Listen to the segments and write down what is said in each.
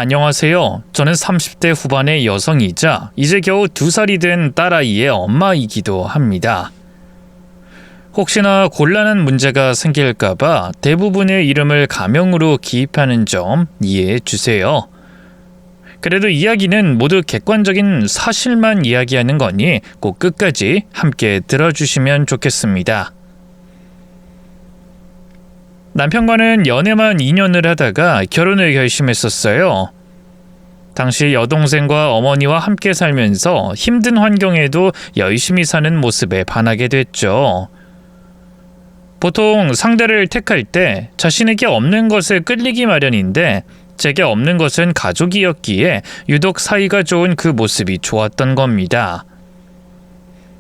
안녕하세요. 저는 30대 후반의 여성이자 이제 겨우 2살이 된 딸아이의 엄마이기도 합니다. 혹시나 곤란한 문제가 생길까봐 대부분의 이름을 가명으로 기입하는 점 이해해 주세요. 그래도 이야기는 모두 객관적인 사실만 이야기하는 거니 꼭 끝까지 함께 들어주시면 좋겠습니다. 남편과는 연애만 2년을 하다가 결혼을 결심했었어요. 당시 여동생과 어머니와 함께 살면서 힘든 환경에도 열심히 사는 모습에 반하게 됐죠. 보통 상대를 택할 때 자신에게 없는 것에 끌리기 마련인데 제게 없는 것은 가족이었기에 유독 사이가 좋은 그 모습이 좋았던 겁니다.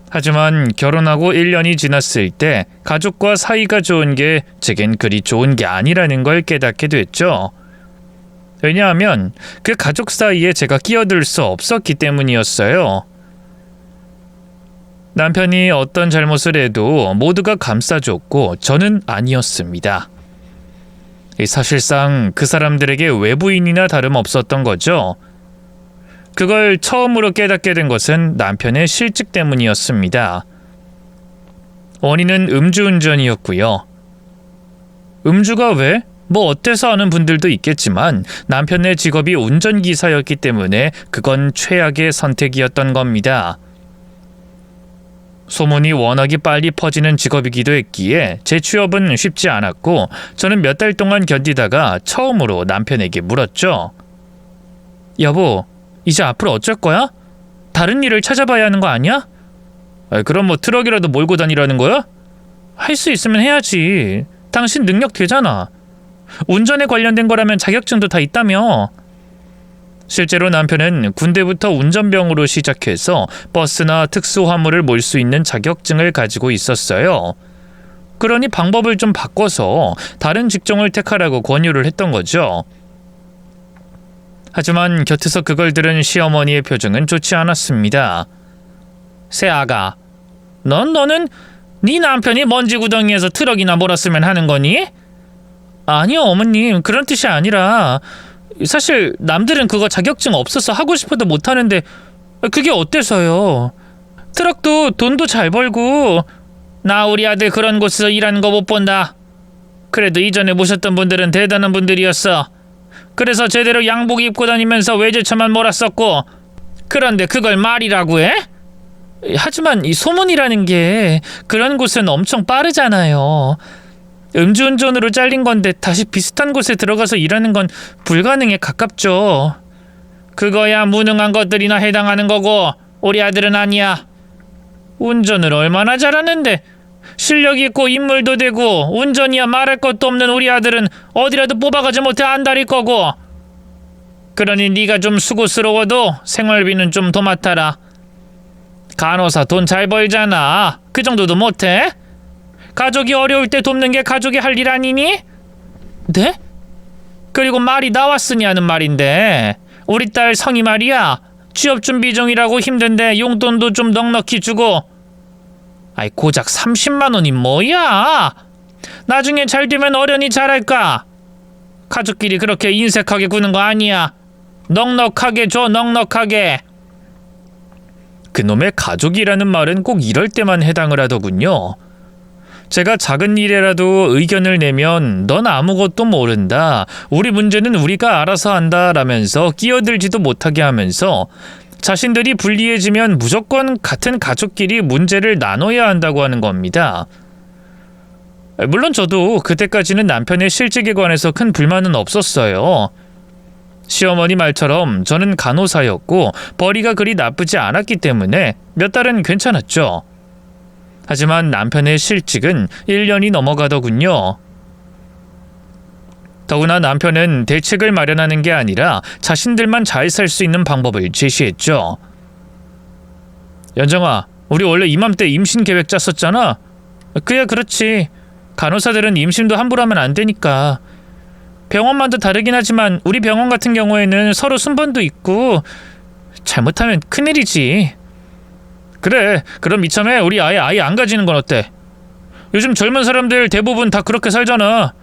하지만 결혼하고 1년이 지났을 때 가족과 사이가 좋은 게 제겐 그리 좋은 게 아니라는 걸 깨닫게 됐죠. 왜냐하면 그 가족 사이에 제가 끼어들 수 없었기 때문이었어요. 남편이 어떤 잘못을 해도 모두가 감싸줬고 저는 아니었습니다. 사실상 그 사람들에게 외부인이나 다름없었던 거죠. 그걸 처음으로 깨닫게 된 것은 남편의 실직 때문이었습니다. 원인은 음주운전이었고요. 음주가 왜? 뭐 어때서 하는 분들도 있겠지만 남편의 직업이 운전기사였기 때문에 그건 최악의 선택이었던 겁니다. 소문이 워낙에 빨리 퍼지는 직업이기도 했기에 재취업은 쉽지 않았고 저는 몇 달 동안 견디다가 처음으로 남편에게 물었죠. 여보, 이제 앞으로 어쩔 거야? 다른 일을 찾아봐야 하는 거 아니야? 그럼 뭐 트럭이라도 몰고 다니라는 거야? 할 수 있으면 해야지. 당신 능력 되잖아. 운전에 관련된 거라면 자격증도 다 있다며. 실제로 남편은 군대부터 운전병으로 시작해서 버스나 특수화물을 몰 수 있는 자격증을 가지고 있었어요. 그러니 방법을 좀 바꿔서 다른 직종을 택하라고 권유를 했던 거죠. 하지만 곁에서 그걸 들은 시어머니의 표정은 좋지 않았습니다. 새아가, 너는 네 남편이 먼지 구덩이에서 트럭이나 몰았으면 하는 거니? 아니요, 어머님. 그런 뜻이 아니라 사실 남들은 그거 자격증 없어서 하고 싶어도 못하는데 그게 어때서요? 트럭도 돈도 잘 벌고. 나 우리 아들 그런 곳에서 일하는 거 못 본다. 그래도 이전에 모셨던 분들은 대단한 분들이었어. 그래서 제대로 양복 입고 다니면서 외제차만 몰았었고. 그런데 그걸 말이라고 해? 하지만 이 소문이라는 게 그런 곳은 엄청 빠르잖아요. 음주운전으로 잘린 건데 다시 비슷한 곳에 들어가서 일하는 건 불가능에 가깝죠. 그거야 무능한 것들이나 해당하는 거고 우리 아들은 아니야. 운전을 얼마나 잘하는데 실력 있고 인물도 되고 운전이야 말할 것도 없는 우리 아들은 어디라도 뽑아가지 못해 안달일 거고. 그러니 네가 좀 수고스러워도 생활비는 좀 도맡아라. 간호사 돈 잘 벌잖아. 그 정도도 못해? 가족이 어려울 때 돕는 게 가족이 할 일 아니니? 네? 그리고 말이 나왔으니 하는 말인데 우리 딸 성이 말이야. 취업 준비 중이라고 힘든데 용돈도 좀 넉넉히 주고. 아이 고작 30만 원이 뭐야? 나중에 잘 되면 어련히 잘할까? 가족끼리 그렇게 인색하게 구는 거 아니야. 넉넉하게 줘, 넉넉하게. 그놈의 가족이라는 말은 꼭 이럴 때만 해당을 하더군요. 제가 작은 일에라도 의견을 내면 넌 아무것도 모른다. 우리 문제는 우리가 알아서 한다 라면서 끼어들지도 못하게 하면서 자신들이 불리해지면 무조건 같은 가족끼리 문제를 나눠야 한다고 하는 겁니다. 물론 저도 그때까지는 남편의 실직에 관해서 큰 불만은 없었어요. 시어머니 말처럼 저는 간호사였고 벌이가 그리 나쁘지 않았기 때문에 몇 달은 괜찮았죠. 하지만 남편의 실직은 1년이 넘어가더군요. 더구나 남편은 대책을 마련하는 게 아니라 자신들만 잘 살 수 있는 방법을 제시했죠. 연정아, 우리 원래 이맘때 임신 계획 짰었잖아. 그야 그렇지. 간호사들은 임신도 함부로 하면 안 되니까. 병원마다 다르긴 하지만 우리 병원 같은 경우에는 서로 순번도 있고 잘못하면 큰일이지. 그래, 그럼 이참에 우리 아예 안 가지는 건 어때? 요즘 젊은 사람들 대부분 다 그렇게 살잖아.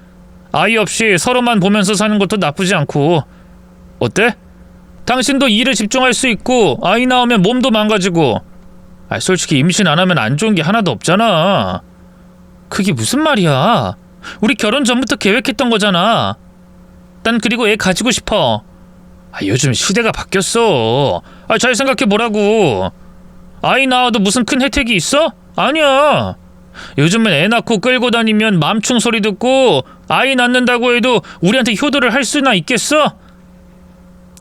아이 없이 서로만 보면서 사는 것도 나쁘지 않고. 어때? 당신도 일에 집중할 수 있고 아이 낳으면 몸도 망가지고. 솔직히 임신 안 하면 안 좋은 게 하나도 없잖아. 그게 무슨 말이야? 우리 결혼 전부터 계획했던 거잖아. 난 그리고 애 가지고 싶어. 요즘 시대가 바뀌었어. 잘 생각해 보라고. 아이 낳아도 무슨 큰 혜택이 있어? 아니야. 요즘은 애 낳고 끌고 다니면 맘충 소리 듣고 아이 낳는다고 해도 우리한테 효도를 할 수나 있겠어?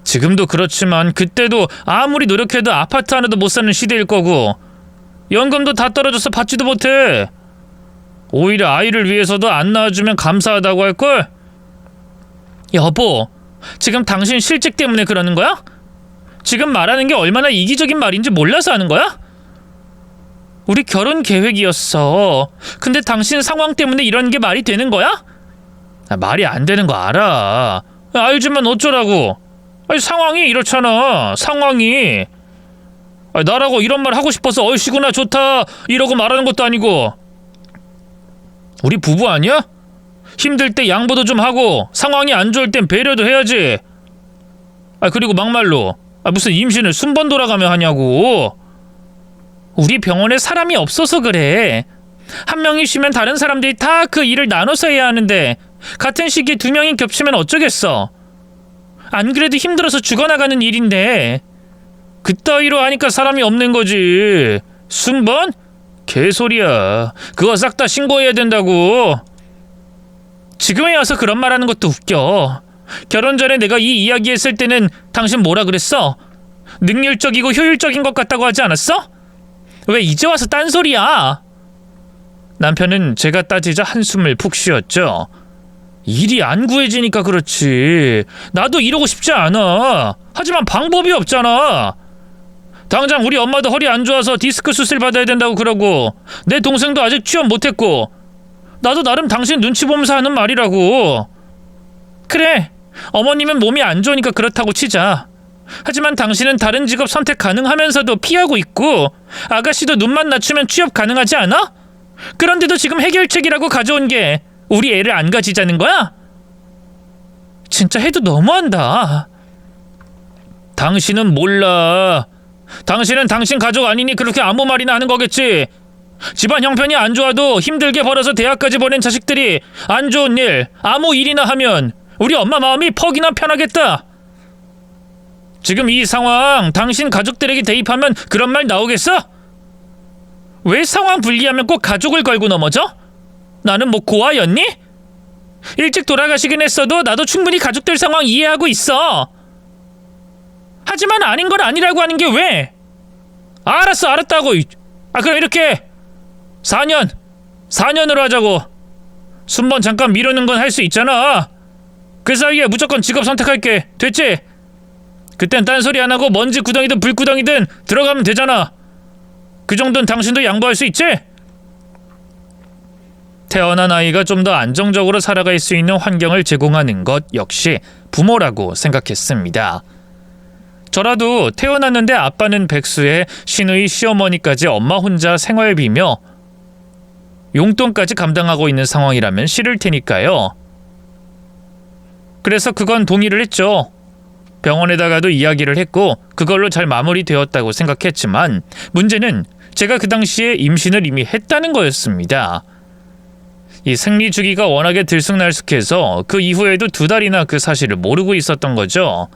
지금도 그렇지만 그때도 아무리 노력해도 아파트 하나도 못 사는 시대일 거고 연금도 다 떨어져서 받지도 못해. 오히려 아이를 위해서도 안 낳아주면 감사하다고 할걸? 여보, 지금 당신 실직 때문에 그러는 거야? 지금 말하는 게 얼마나 이기적인 말인지 몰라서 하는 거야? 우리 결혼 계획이었어. 근데 당신 상황 때문에 이런 게 말이 되는 거야? 말이 안 되는 거 알아. 알지만 어쩌라고. 상황이 이렇잖아. 상황이. 나라고 이런 말 하고 싶어서 얼씨구나 좋다 이러고 말하는 것도 아니고. 우리 부부 아니야? 힘들 때 양보도 좀 하고 상황이 안 좋을 땐 배려도 해야지. 그리고 막말로 무슨 임신을 순번 돌아가며 하냐고. 우리 병원에 사람이 없어서 그래. 한 명이 쉬면 다른 사람들이 다 그 일을 나눠서 해야 하는데 같은 시기에 두 명이 겹치면 어쩌겠어. 안 그래도 힘들어서 죽어나가는 일인데 그따위로 하니까 사람이 없는 거지. 순번? 개소리야. 그거 싹 다 신고해야 된다고. 지금에 와서 그런 말하는 것도 웃겨. 결혼 전에 내가 이 이야기 했을 때는 당신 뭐라 그랬어? 능률적이고 효율적인 것 같다고 하지 않았어? 왜 이제 와서 딴소리야? 남편은 제가 따지자 한숨을 푹 쉬었죠. 일이 안 구해지니까 그렇지. 나도 이러고 싶지 않아. 하지만 방법이 없잖아. 당장 우리 엄마도 허리 안 좋아서 디스크 수술 받아야 된다고 그러고 내 동생도 아직 취업 못했고 나도 나름 당신 눈치 보면서 하는 말이라고. 그래, 어머님은 몸이 안 좋으니까 그렇다고 치자. 하지만 당신은 다른 직업 선택 가능하면서도 피하고 있고 아가씨도 눈만 낮추면 취업 가능하지 않아? 그런데도 지금 해결책이라고 가져온 게 우리 애를 안 가지자는 거야? 진짜 해도 너무한다. 당신은 몰라. 당신은 당신 가족 아니니 그렇게 아무 말이나 하는 거겠지. 집안 형편이 안 좋아도 힘들게 벌어서 대학까지 보낸 자식들이 안 좋은 일, 아무 일이나 하면 우리 엄마 마음이 퍽이나 편하겠다. 지금 이 상황 당신 가족들에게 대입하면 그런 말 나오겠어? 왜 상황 분리하면 꼭 가족을 걸고 넘어져? 나는 뭐 고아였니? 일찍 돌아가시긴 했어도 나도 충분히 가족들 상황 이해하고 있어. 하지만 아닌 건 아니라고 하는 게 왜? 알았어, 알았다고. 그럼 이렇게 4년으로 하자고. 순번 잠깐 미루는 건 할 수 있잖아. 그 사이에 무조건 직업 선택할게. 됐지? 그땐 딴소리 안 하고 먼지 구덩이든 불구덩이든 들어가면 되잖아. 그 정도는 당신도 양보할 수 있지? 태어난 아이가 좀 더 안정적으로 살아갈 수 있는 환경을 제공하는 것 역시 부모라고 생각했습니다. 저라도 태어났는데 아빠는 백수에 시누이 시어머니까지 엄마 혼자 생활비며 용돈까지 감당하고 있는 상황이라면 싫을 테니까요. 그래서 그건 동의를 했죠. 병원에다가도 이야기를 했고 그걸로 잘 마무리되었다고 생각했지만 문제는 제가 그 당시에 임신을 이미 했다는 거였습니다. 이 생리 주기가 워낙에 들쑥날쑥해서 그 이후에도 2달이나 그 사실을 모르고 있었던 거죠.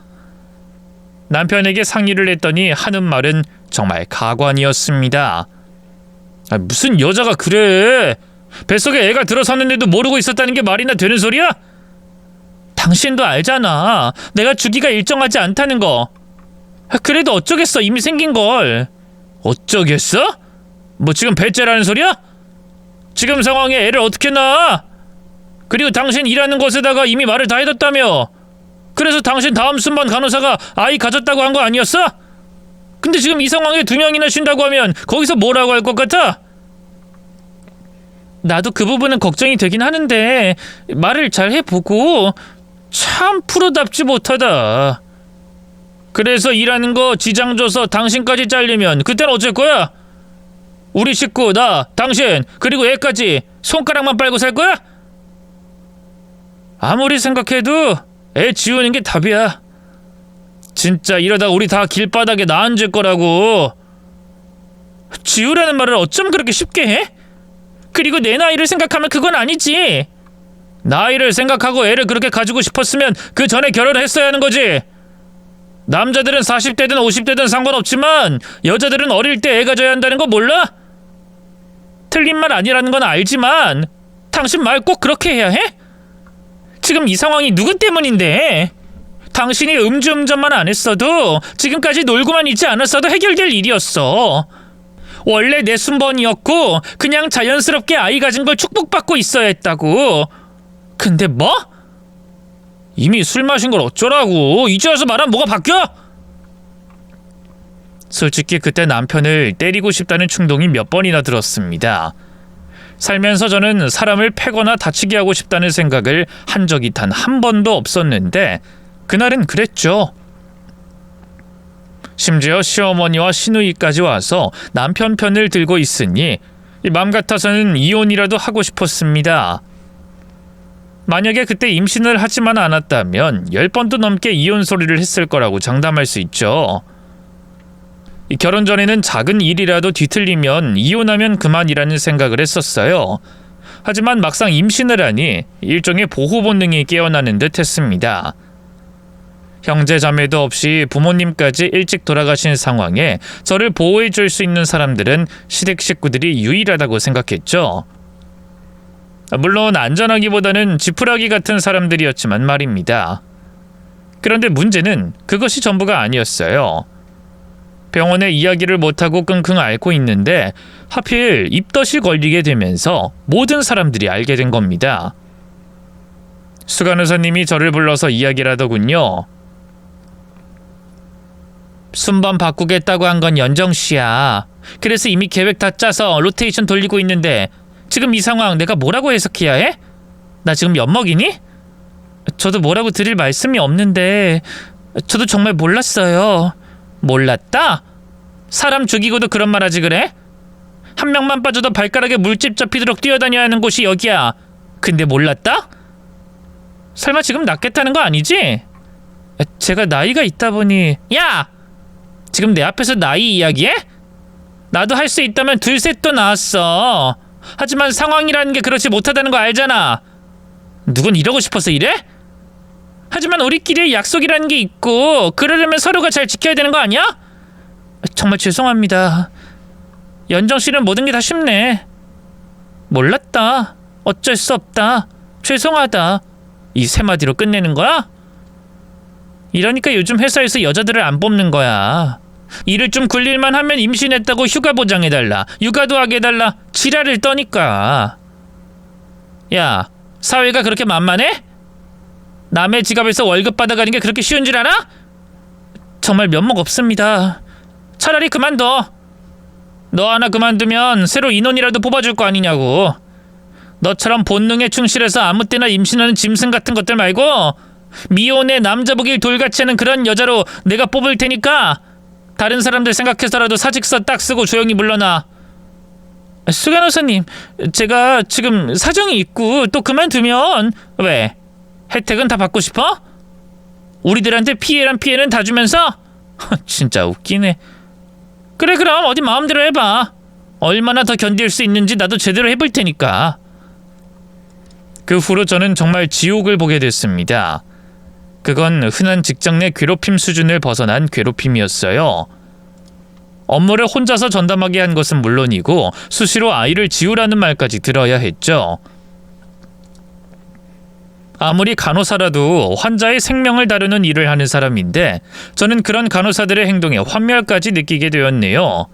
남편에게 상의를 했더니 하는 말은 정말 가관이었습니다. 무슨 여자가 그래? 뱃속에 애가 들어섰는데도 모르고 있었다는 게 말이나 되는 소리야? 당신도 알잖아. 내가 주기가 일정하지 않다는 거. 그래도 어쩌겠어. 이미 생긴 걸. 어쩌겠어? 뭐 지금 배째라는 소리야? 지금 상황에 애를 어떻게 낳아? 그리고 당신 일하는 곳에다가 이미 말을 다 해뒀다며. 그래서 당신 다음 순번 간호사가 아이 가졌다고 한 거 아니었어? 근데 지금 이 상황에 2명이나 쉰다고 하면 거기서 뭐라고 할 것 같아? 나도 그 부분은 걱정이 되긴 하는데 말을 잘 해보고 참 프로답지 못하다. 그래서 일하는 거 지장 줘서 당신까지 잘리면 그땐 어쩔 거야? 우리 식구, 나, 당신, 그리고 애까지 손가락만 빨고 살 거야? 아무리 생각해도 애 지우는 게 답이야. 진짜 이러다 우리 다 길바닥에 나앉을 거라고. 지우라는 말을 어쩜 그렇게 쉽게 해? 그리고 내 나이를 생각하면 그건 아니지. 나이를 생각하고 애를 그렇게 가지고 싶었으면 그 전에 결혼을 했어야 하는 거지. 남자들은 40대든 50대든 상관없지만 여자들은 어릴 때 애 가져야 한다는 거 몰라? 틀린 말 아니라는 건 알지만 당신 말 꼭 그렇게 해야 해? 지금 이 상황이 누구 때문인데? 당신이 음주운전만 안 했어도 지금까지 놀고만 있지 않았어도 해결될 일이었어. 원래 내 순번이었고 그냥 자연스럽게 아이 가진 걸 축복받고 있어야 했다고. 근데 뭐? 이미 술 마신 걸 어쩌라고. 이제 와서 말하면 뭐가 바뀌어? 솔직히 그때 남편을 때리고 싶다는 충동이 몇 번이나 들었습니다. 살면서 저는 사람을 패거나 다치게 하고 싶다는 생각을 한 적이 단 한 번도 없었는데 그날은 그랬죠. 심지어 시어머니와 시누이까지 와서 남편 편을 들고 있으니 맘 같아서는 이혼이라도 하고 싶었습니다. 만약에 그때 임신을 하지만 않았다면 10번도 넘게 이혼 소리를 했을 거라고 장담할 수 있죠. 결혼 전에는 작은 일이라도 뒤틀리면 이혼하면 그만이라는 생각을 했었어요. 하지만 막상 임신을 하니 일종의 보호 본능이 깨어나는 듯 했습니다. 형제 자매도 없이 부모님까지 일찍 돌아가신 상황에 저를 보호해 줄 수 있는 사람들은 시댁 식구들이 유일하다고 생각했죠. 물론 안전하기보다는 지푸라기 같은 사람들이었지만 말입니다. 그런데 문제는 그것이 전부가 아니었어요. 병원에 이야기를 못하고 끙끙 앓고 있는데 하필 입덧이 걸리게 되면서 모든 사람들이 알게 된 겁니다. 수 간호사님이 저를 불러서 이야기를 하더군요. 순번 바꾸겠다고 한 건 연정씨야. 그래서 이미 계획 다 짜서 로테이션 돌리고 있는데 지금 이 상황 내가 뭐라고 해석해야 해? 나 지금 엿먹이니? 저도 뭐라고 드릴 말씀이 없는데 저도 정말 몰랐어요. 몰랐다? 사람 죽이고도 그런 말 하지 그래? 한 명만 빠져도 발가락에 물집 잡히도록 뛰어다녀야 하는 곳이 여기야. 근데 몰랐다? 설마 지금 낳겠다는 거 아니지? 제가 나이가 있다 보니... 야! 지금 내 앞에서 나이 이야기해? 나도 할 수 있다면 둘 셋도 낳았어. 하지만 상황이라는 게 그렇지 못하다는 거 알잖아. 누군 이러고 싶어서 이래? 하지만 우리끼리의 약속이라는 게 있고 그러려면 서로가 잘 지켜야 되는 거 아니야? 정말 죄송합니다. 연정씨는 모든 게 다 쉽네. 몰랐다. 어쩔 수 없다. 죄송하다. 이 세 마디로 끝내는 거야? 이러니까 요즘 회사에서 여자들을 안 뽑는 거야. 일을 좀 굴릴만 하면 임신했다고 휴가 보장해달라. 육아도 하게 해달라. 지랄을 떠니까. 야, 사회가 그렇게 만만해? 남의 지갑에서 월급 받아가는 게 그렇게 쉬운 줄 알아? 정말 면목 없습니다. 차라리 그만둬. 너 하나 그만두면 새로 인원이라도 뽑아줄 거 아니냐고. 너처럼 본능에 충실해서 아무 때나 임신하는 짐승 같은 것들 말고 미혼의 남자 보길 돌같이 하는 그런 여자로 내가 뽑을 테니까 다른 사람들 생각해서라도 사직서 딱 쓰고 조용히 물러나. 수 간호사님, 제가 지금 사정이 있고 또 그만두면 왜? 혜택은 다 받고 싶어? 우리들한테 피해란 피해는 다 주면서? 진짜 웃기네. 그래 그럼 어디 마음대로 해봐. 얼마나 더 견딜 수 있는지 나도 제대로 해볼 테니까. 그 후로 저는 정말 지옥을 보게 됐습니다. 그건 흔한 직장 내 괴롭힘 수준을 벗어난 괴롭힘이었어요. 업무를 혼자서 전담하게 한 것은 물론이고 수시로 아이를 지우라는 말까지 들어야 했죠. 아무리 간호사라도 환자의 생명을 다루는 일을 하는 사람인데 저는 그런 간호사들의 행동에 환멸까지 느끼게 되었네요.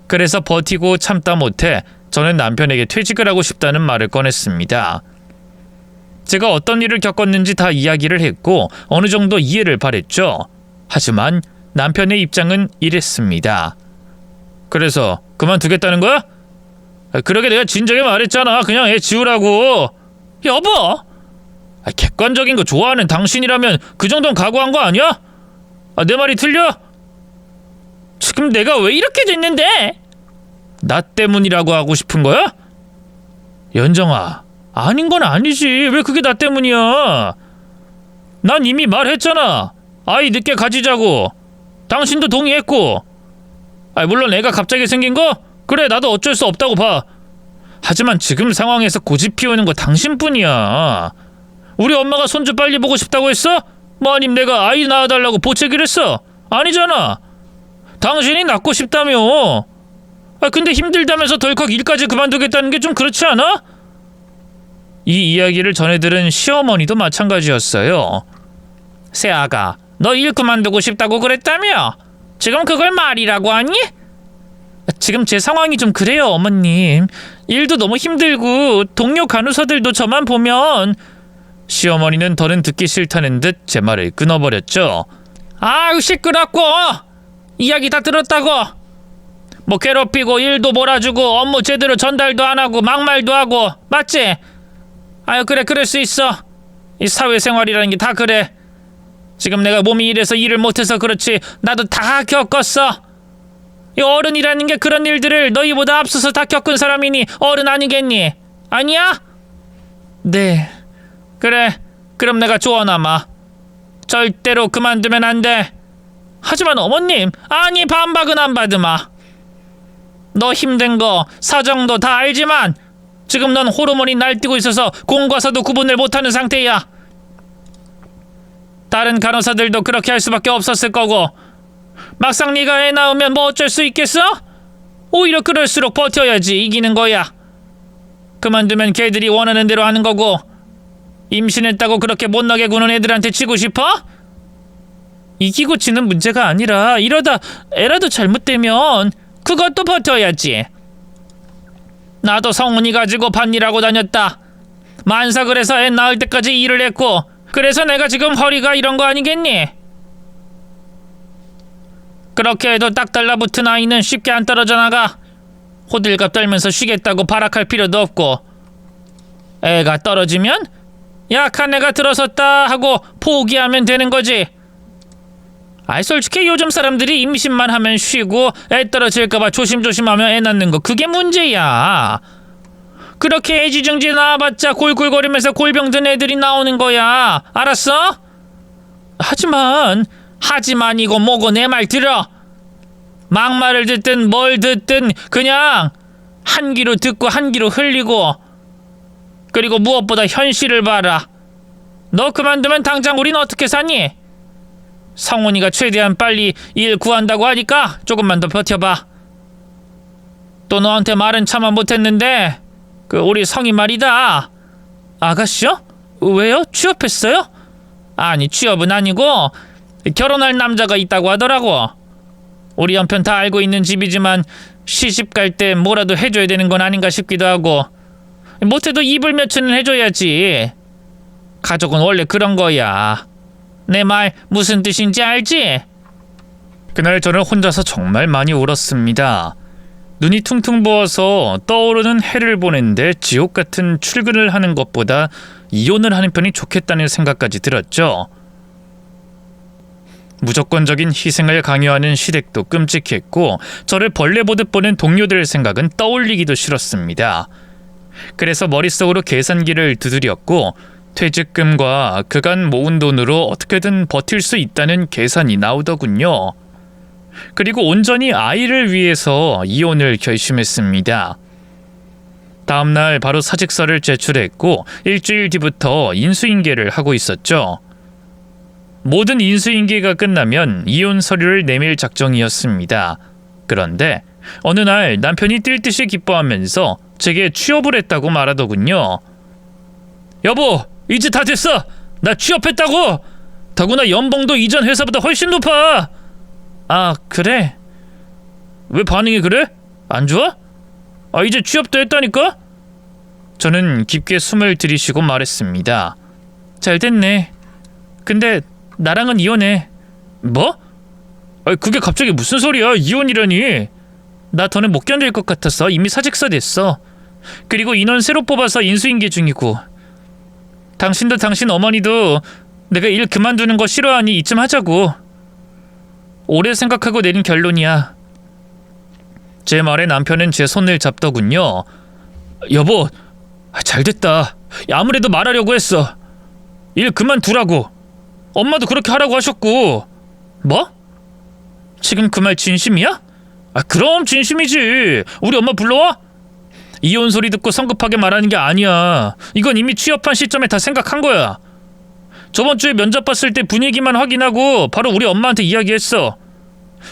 그래서 버티고 참다 못해 저는 남편에게 퇴직을 하고 싶다는 말을 꺼냈습니다. 제가 어떤 일을 겪었는지 다 이야기를 했고 어느 정도 이해를 바랬죠. 하지만 남편의 입장은 이랬습니다. 그래서 그만두겠다는 거야? 그러게 내가 진작에 말했잖아. 그냥 애 지우라고. 여보! 객관적인 거 좋아하는 당신이라면 그 정도는 각오한 거 아니야? 내 말이 틀려? 지금 내가 왜 이렇게 됐는데? 나 때문이라고 하고 싶은 거야? 연정아, 아닌 건 아니지. 왜 그게 나 때문이야? 난 이미 말했잖아. 아이 늦게 가지자고. 당신도 동의했고. 물론 애가 갑자기 생긴 거? 그래, 나도 어쩔 수 없다고 봐. 하지만 지금 상황에서 고집 피우는 거 당신뿐이야. 우리 엄마가 손주 빨리 보고 싶다고 했어? 뭐 아님 내가 아이 낳아달라고 보채기를 했어? 아니잖아. 당신이 낳고 싶다며. 근데 힘들다면서 덜컥 일까지 그만두겠다는 게 좀 그렇지 않아? 이 이야기를 전해들은 시어머니도 마찬가지였어요. 새아가, 너 일 그만두고 싶다고 그랬다며? 지금 그걸 말이라고 하니? 지금 제 상황이 좀 그래요, 어머님. 일도 너무 힘들고 동료 간호사들도 저만 보면. 시어머니는 더는 듣기 싫다는 듯 제 말을 끊어버렸죠. 아유, 시끄럽고. 이야기 다 들었다고. 뭐 괴롭히고 일도 몰아주고 업무 제대로 전달도 안 하고 막말도 하고, 맞지? 아유, 그래, 그럴 수 있어. 이 사회생활이라는 게 다 그래. 지금 내가 몸이 이래서 일을 못해서 그렇지 나도 다 겪었어. 이 어른이라는 게 그런 일들을 너희보다 앞서서 다 겪은 사람이니 어른 아니겠니? 아니야? 네. 그래, 그럼 내가 조언하마. 절대로 그만두면 안 돼. 하지만 어머님, 아니 반박은 안 받으마. 너 힘든 거 사정도 다 알지만 지금 넌 호르몬이 날뛰고 있어서 공과 사도 구분을 못하는 상태야. 다른 간호사들도 그렇게 할 수밖에 없었을 거고, 막상 네가 애 낳으면 뭐 어쩔 수 있겠어? 오히려 그럴수록 버텨야지 이기는 거야. 그만두면 걔들이 원하는 대로 하는 거고, 임신했다고 그렇게 못나게 구는 애들한테 치고 싶어? 이기고 지는 문제가 아니라 이러다 애라도 잘못되면 그것도 버텨야지. 나도 성운이 가지고 밭일하고 다녔다. 만삭을 해서 애 낳을 때까지 일을 했고, 그래서 내가 지금 허리가 이런 거 아니겠니? 그렇게 해도 딱 달라붙은 아이는 쉽게 안 떨어져 나가. 호들갑 떨면서 쉬겠다고 발악할 필요도 없고, 애가 떨어지면 약한 애가 들어섰다 하고 포기하면 되는 거지. 솔직히 요즘 사람들이 임신만 하면 쉬고 애 떨어질까봐 조심조심하며 애 낳는 거, 그게 문제야. 그렇게 애지중지 낳아봤자 골골거리면서 골병 든 애들이 나오는 거야. 알았어? 하지만이고 뭐고 내 말 들어. 막말을 듣든 뭘 듣든 그냥 한 귀로 듣고 한 귀로 흘리고, 그리고 무엇보다 현실을 봐라. 너 그만두면 당장 우린 어떻게 사니? 성훈이가 최대한 빨리 일 구한다고 하니까 조금만 더 버텨봐. 또 너한테 말은 차마 못했는데 우리 성이 말이다. 아가씨요? 왜요? 취업했어요? 아니, 취업은 아니고 결혼할 남자가 있다고 하더라고. 우리 형편 다 알고 있는 집이지만 시집 갈 때 뭐라도 해줘야 되는 건 아닌가 싶기도 하고, 못해도 이불 며칠은 해줘야지. 가족은 원래 그런 거야. 내 말 무슨 뜻인지 알지? 그날 저는 혼자서 정말 많이 울었습니다. 눈이 퉁퉁 부어서 떠오르는 해를 보는데 지옥 같은 출근을 하는 것보다 이혼을 하는 편이 좋겠다는 생각까지 들었죠. 무조건적인 희생을 강요하는 시댁도 끔찍했고, 저를 벌레 보듯 보는 동료들 생각은 떠올리기도 싫었습니다. 그래서 머릿속으로 계산기를 두드렸고, 퇴직금과 그간 모은 돈으로 어떻게든 버틸 수 있다는 계산이 나오더군요. 그리고 온전히 아이를 위해서 이혼을 결심했습니다. 다음날 바로 사직서를 제출했고, 일주일 뒤부터 인수인계를 하고 있었죠. 모든 인수인계가 끝나면 이혼 서류를 내밀 작정이었습니다. 그런데 어느 날 남편이 뛸 듯이 기뻐하면서 제게 취업을 했다고 말하더군요. 여보, 이제 다 됐어. 나 취업했다고. 더구나 연봉도 이전 회사보다 훨씬 높아. 아, 그래? 왜 반응이 그래? 안 좋아? 이제 취업도 했다니까? 저는 깊게 숨을 들이쉬고 말했습니다. 잘 됐네. 근데 나랑은 이혼해. 뭐? 그게 갑자기 무슨 소리야? 이혼이라니. 나 더는 못 견딜 것 같아서 이미 사직서 냈어. 그리고 인원 새로 뽑아서 인수인계 중이고. 당신도 당신 어머니도 내가 일 그만두는 거 싫어하니 이쯤 하자고. 오래 생각하고 내린 결론이야. 제 말에 남편은 제 손을 잡더군요. 여보, 잘됐다. 아무래도 말하려고 했어. 일 그만두라고. 엄마도 그렇게 하라고 하셨고. 뭐? 지금 그 말 진심이야? 그럼 진심이지. 우리 엄마 불러와? 이혼 소리 듣고 성급하게 말하는 게 아니야. 이건 이미 취업한 시점에 다 생각한 거야. 저번 주에 면접 봤을 때 분위기만 확인하고 바로 우리 엄마한테 이야기했어.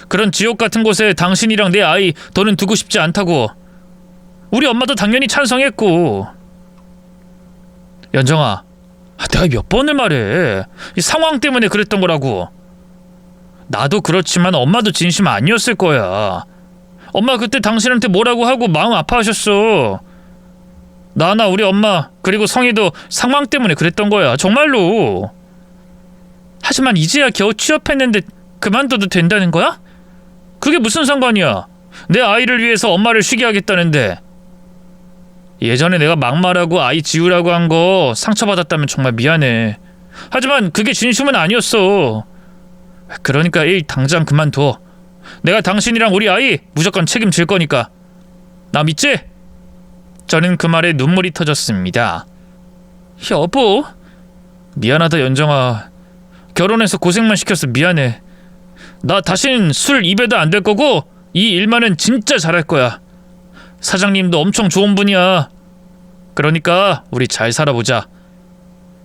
그런 지옥 같은 곳에 당신이랑 내 아이 더는 두고 싶지 않다고. 우리 엄마도 당연히 찬성했고. 연정아, 내가 몇 번을 말해. 이 상황 때문에 그랬던 거라고. 나도 그렇지만 엄마도 진심 아니었을 거야. 엄마 그때 당신한테 뭐라고 하고 마음 아파하셨어. 나나 우리 엄마 그리고 성희도 상황 때문에 그랬던 거야. 정말로. 하지만 이제야 겨우 취업했는데 그만둬도 된다는 거야? 그게 무슨 상관이야. 내 아이를 위해서 엄마를 쉬게 하겠다는데. 예전에 내가 막말하고 아이 지우라고 한 거 상처받았다면 정말 미안해. 하지만 그게 진심은 아니었어. 그러니까 일 당장 그만둬. 내가 당신이랑 우리 아이 무조건 책임질 거니까. 나 믿지? 저는 그 말에 눈물이 터졌습니다. 여보, 미안하다 연정아. 결혼해서 고생만 시켜서 미안해. 나 다신 술 입에도 안 댈 거고 이 일만은 진짜 잘할 거야. 사장님도 엄청 좋은 분이야. 그러니까 우리 잘 살아보자.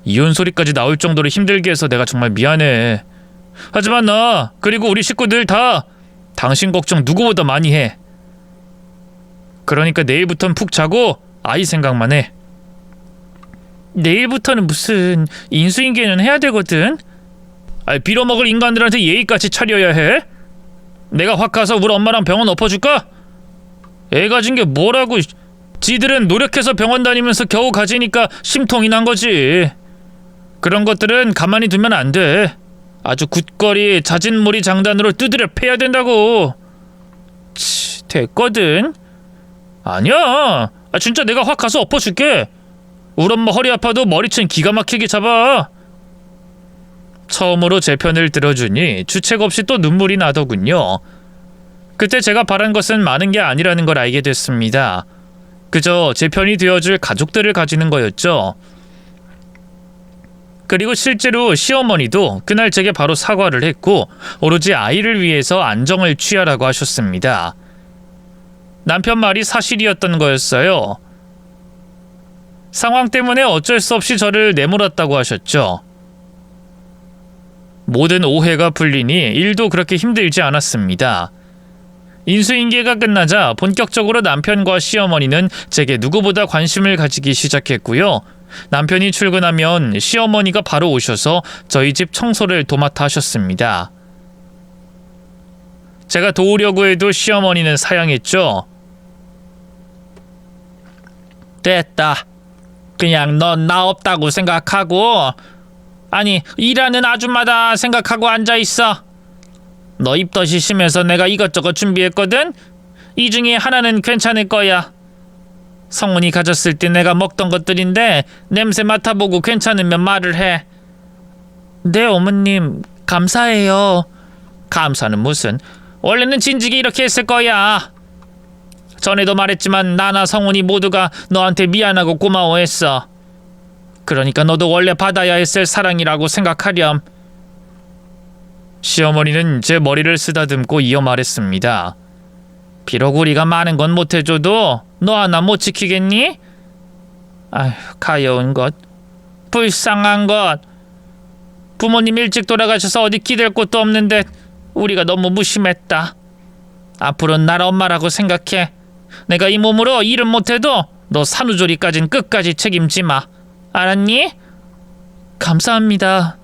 이혼 소리까지 나올 정도로 힘들게 해서 내가 정말 미안해. 하지만 나 그리고 우리 식구들 다 당신 걱정 누구보다 많이 해. 그러니까 내일부턴 푹 자고 아이 생각만 해. 내일부터는 무슨. 인수인계는 해야 되거든. 빌어먹을 인간들한테 예의까지 차려야 해? 내가 확 가서 우리 엄마랑 병원 엎어줄까? 애 가진 게 뭐라고. 지들은 노력해서 병원 다니면서 겨우 가지니까 심통이 난 거지. 그런 것들은 가만히 두면 안 돼. 아주 굳거리 자진몰이 장단으로 두드려 패야 된다고. 됐거든. 아니야. 진짜 내가 확 가서 엎어줄게. 우리 엄마 허리 아파도 머리채는 기가 막히게 잡아. 처음으로 제 편을 들어주니 주책 없이 또 눈물이 나더군요. 그때 제가 바란 것은 많은 게 아니라는 걸 알게 됐습니다. 그저 제 편이 되어줄 가족들을 가지는 거였죠. 그리고 실제로 시어머니도 그날 제게 바로 사과를 했고 오로지 아이를 위해서 안정을 취하라고 하셨습니다. 남편 말이 사실이었던 거였어요. 상황 때문에 어쩔 수 없이 저를 내몰았다고 하셨죠. 모든 오해가 풀리니 일도 그렇게 힘들지 않았습니다. 인수인계가 끝나자 본격적으로 남편과 시어머니는 제게 누구보다 관심을 가지기 시작했고요. 남편이 출근하면 시어머니가 바로 오셔서 저희 집 청소를 도맡아 하셨습니다. 제가 도우려고 해도 시어머니는 사양했죠. 됐다. 그냥 넌 나 없다고 생각하고, 아니 일하는 아줌마다 생각하고 앉아있어. 너 입덧이 심해서 내가 이것저것 준비했거든. 이 중에 하나는 괜찮을 거야. 성훈이 가졌을 때 내가 먹던 것들인데 냄새 맡아보고 괜찮으면 말을 해. 네 어머님 감사해요. 감사는 무슨. 원래는 진즉에 이렇게 했을 거야. 전에도 말했지만 나나 성훈이 모두가 너한테 미안하고 고마워했어. 그러니까 너도 원래 받아야 했을 사랑이라고 생각하렴. 시어머니는 제 머리를 쓰다듬고 이어 말했습니다. 비록 우리가 많은 건 못해줘도 너 하나 못 지키겠니? 아휴 가여운 것. 불쌍한 것. 부모님 일찍 돌아가셔서 어디 기댈 곳도 없는데 우리가 너무 무심했다. 앞으로는 날 엄마라고 생각해. 내가 이 몸으로 일은 못해도 너 산후조리까진 끝까지 책임지 마. 알았니? 감사합니다.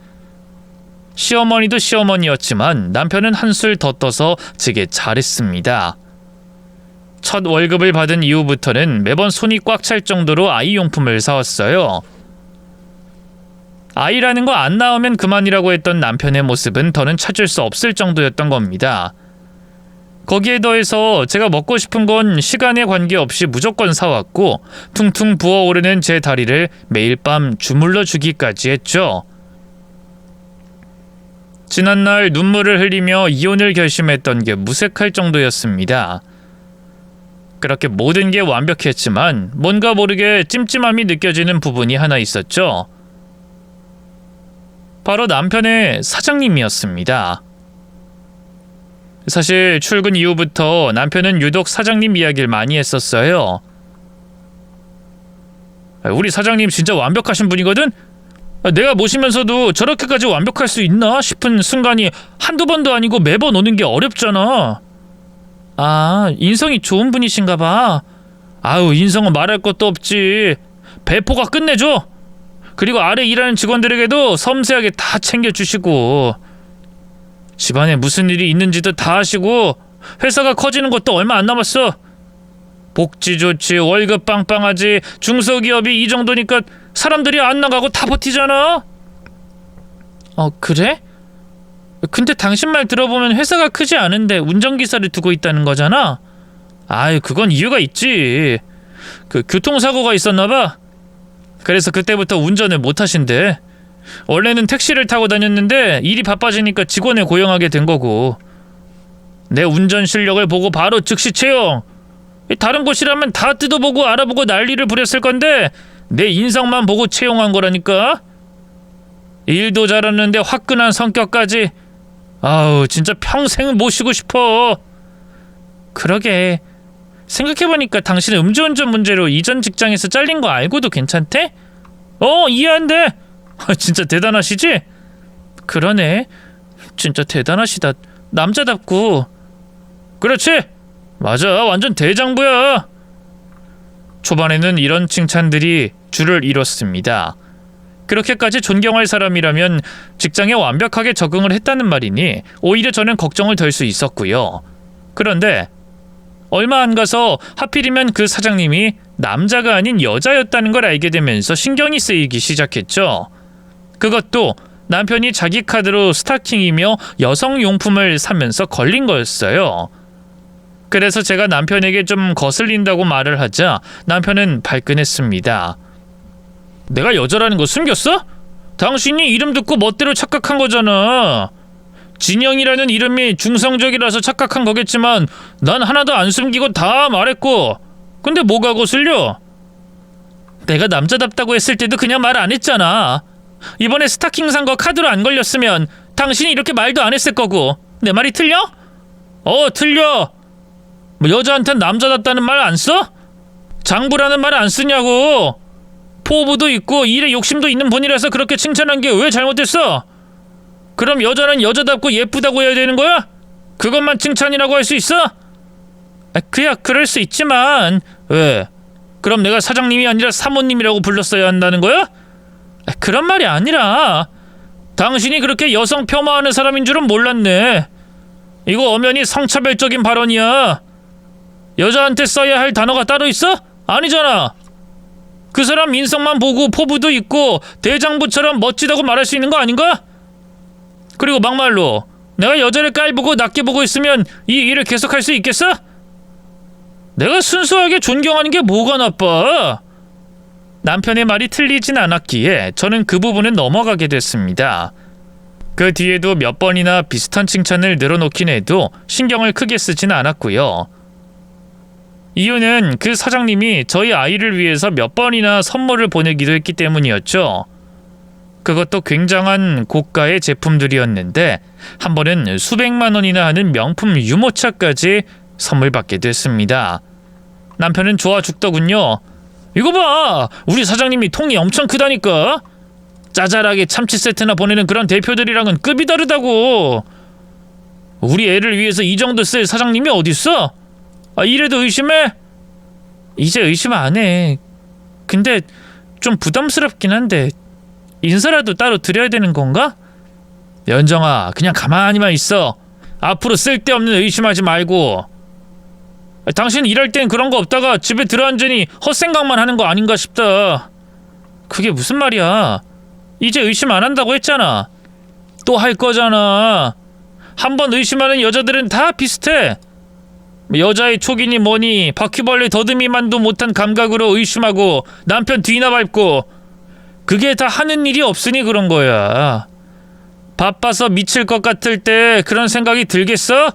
시어머니도 시어머니였지만 남편은 한술 더 떠서 제게 잘했습니다. 첫 월급을 받은 이후부터는 매번 손이 꽉 찰 정도로 아이용품을 사왔어요. 아이라는 거 안 낳으면 그만이라고 했던 남편의 모습은 더는 찾을 수 없을 정도였던 겁니다. 거기에 더해서 제가 먹고 싶은 건 시간에 관계없이 무조건 사왔고 퉁퉁 부어오르는 제 다리를 매일 밤 주물러 주기까지 했죠. 지난날 눈물을 흘리며 이혼을 결심했던 게 무색할 정도였습니다. 그렇게 모든 게 완벽했지만 뭔가 모르게 찜찜함이 느껴지는 부분이 하나 있었죠. 바로 남편의 사장님이었습니다. 사실 출근 이후부터 남편은 유독 사장님 이야기를 많이 했었어요. 우리 사장님 진짜 완벽하신 분이거든? 내가 모시면서도 저렇게까지 완벽할 수 있나 싶은 순간이 한두 번도 아니고 매번 오는 게 어렵잖아. 아, 인성이 좋은 분이신가 봐. 아유, 인성은 말할 것도 없지. 배포가 끝내줘. 그리고 아래 일하는 직원들에게도 섬세하게 다 챙겨주시고, 집안에 무슨 일이 있는지도 다 아시고, 회사가 커지는 것도 얼마 안 남았어. 복지 좋지, 월급 빵빵하지. 중소기업이 이 정도니까 사람들이 안 나가고 다 버티잖아. 그래? 근데 당신 말 들어보면 회사가 크지 않은데 운전기사를 두고 있다는 거잖아. 아유, 그건 이유가 있지. 그 교통사고가 있었나봐. 그래서 그때부터 운전을 못 하신대. 원래는 택시를 타고 다녔는데 일이 바빠지니까 직원을 고용하게 된 거고. 내 운전 실력을 보고 바로 즉시 채용. 다른 곳이라면 다 뜯어보고 알아보고 난리를 부렸을 건데 내 인성만 보고 채용한 거라니까. 일도 잘하는데 화끈한 성격까지. 아우, 진짜 평생 모시고 싶어. 그러게, 생각해보니까 당신은 음주운전 문제로 이전 직장에서 잘린 거 알고도 괜찮대? 이해한대. 진짜 대단하시지? 그러네, 진짜 대단하시다. 남자답고. 그렇지, 맞아, 완전 대장부야. 초반에는 이런 칭찬들이 줄을 이뤘습니다. 그렇게까지 존경할 사람이라면 직장에 완벽하게 적응을 했다는 말이니 오히려 저는 걱정을 덜 수 있었고요. 그런데 얼마 안 가서 하필이면 그 사장님이 남자가 아닌 여자였다는 걸 알게 되면서 신경이 쓰이기 시작했죠. 그것도 남편이 자기 카드로 스타킹이며 여성용품을 사면서 걸린 거였어요. 그래서 제가 남편에게 좀 거슬린다고 말을 하자 남편은 발끈했습니다. 내가 여자라는 거 숨겼어? 당신이 이름 듣고 멋대로 착각한 거잖아. 진영이라는 이름이 중성적이라서 착각한 거겠지만 난 하나도 안 숨기고 다 말했고. 근데 뭐가 거슬려? 내가 남자답다고 했을 때도 그냥 말 안 했잖아. 이번에 스타킹 산 거 카드로 안 걸렸으면 당신이 이렇게 말도 안 했을 거고. 내 말이 틀려? 틀려. 뭐 여자한텐 남자답다는 말 안 써? 장부라는 말 안 쓰냐고. 포부도 있고 일에 욕심도 있는 분이라서 그렇게 칭찬한 게 왜 잘못됐어? 그럼 여자는 여자답고 예쁘다고 해야 되는 거야? 그것만 칭찬이라고 할 수 있어? 그야 그럴 수 있지만. 왜? 그럼 내가 사장님이 아니라 사모님이라고 불렀어야 한다는 거야? 그런 말이 아니라 당신이 그렇게 여성 폄하하는 사람인 줄은 몰랐네. 이거 엄연히 성차별적인 발언이야. 여자한테 써야 할 단어가 따로 있어? 아니잖아. 그 사람 인성만 보고 포부도 있고 대장부처럼 멋지다고 말할 수 있는 거 아닌가? 그리고 막말로 내가 여자를 깔보고 낮게 보고 있으면 이 일을 계속할 수 있겠어? 내가 순수하게 존경하는 게 뭐가 나빠? 남편의 말이 틀리진 않았기에 저는 그 부분은 넘어가게 됐습니다. 그 뒤에도 몇 번이나 비슷한 칭찬을 늘어놓긴 해도 신경을 크게 쓰진 않았고요. 이유는 그 사장님이 저희 아이를 위해서 몇 번이나 선물을 보내기도 했기 때문이었죠. 그것도 굉장한 고가의 제품들이었는데 한 번은 수백만 원이나 하는 명품 유모차까지 선물 받게 됐습니다. 남편은 좋아 죽더군요. 이거 봐! 우리 사장님이 통이 엄청 크다니까? 짜잘하게 참치 세트나 보내는 그런 대표들이랑은 급이 다르다고. 우리 애를 위해서 이 정도 쓸 사장님이 어딨어? 이래도 의심해? 이제 의심 안 해. 근데 좀 부담스럽긴 한데 인사라도 따로 드려야 되는 건가? 연정아, 그냥 가만히만 있어. 앞으로 쓸데없는 의심하지 말고. 당신 일할 땐 그런 거 없다가 집에 들어앉으니 헛생각만 하는 거 아닌가 싶다. 그게 무슨 말이야? 이제 의심 안 한다고 했잖아. 또 할 거잖아. 한 번 의심하는 여자들은 다 비슷해. 여자의 촉이니 뭐니 바퀴벌레 더듬이만도 못한 감각으로 의심하고 남편 뒤나 밟고. 그게 다 하는 일이 없으니 그런 거야. 바빠서 미칠 것 같을 때 그런 생각이 들겠어?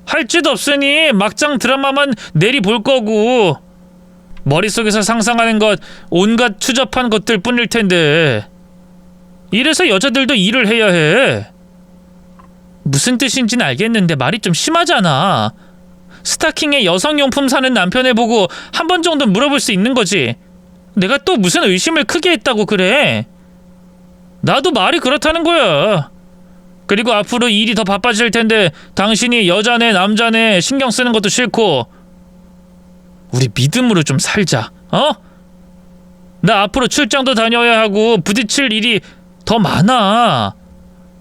할 짓 없으니 막장 드라마만 내리 볼 거고. 머릿속에서 상상하는 것 온갖 추잡한 것들 뿐일 텐데. 이래서 여자들도 일을 해야 해. 무슨 뜻인지는 알겠는데 말이 좀 심하잖아. 스타킹에 여성용품 사는 남편을 보고 한 번 정도 물어볼 수 있는 거지. 내가 또 무슨 의심을 크게 했다고 그래. 나도 말이 그렇다는 거야. 그리고 앞으로 일이 더 바빠질 텐데 당신이 여자네 남자네 신경 쓰는 것도 싫고. 우리 믿음으로 좀 살자. 어? 나 앞으로 출장도 다녀야 하고 부딪힐 일이 더 많아.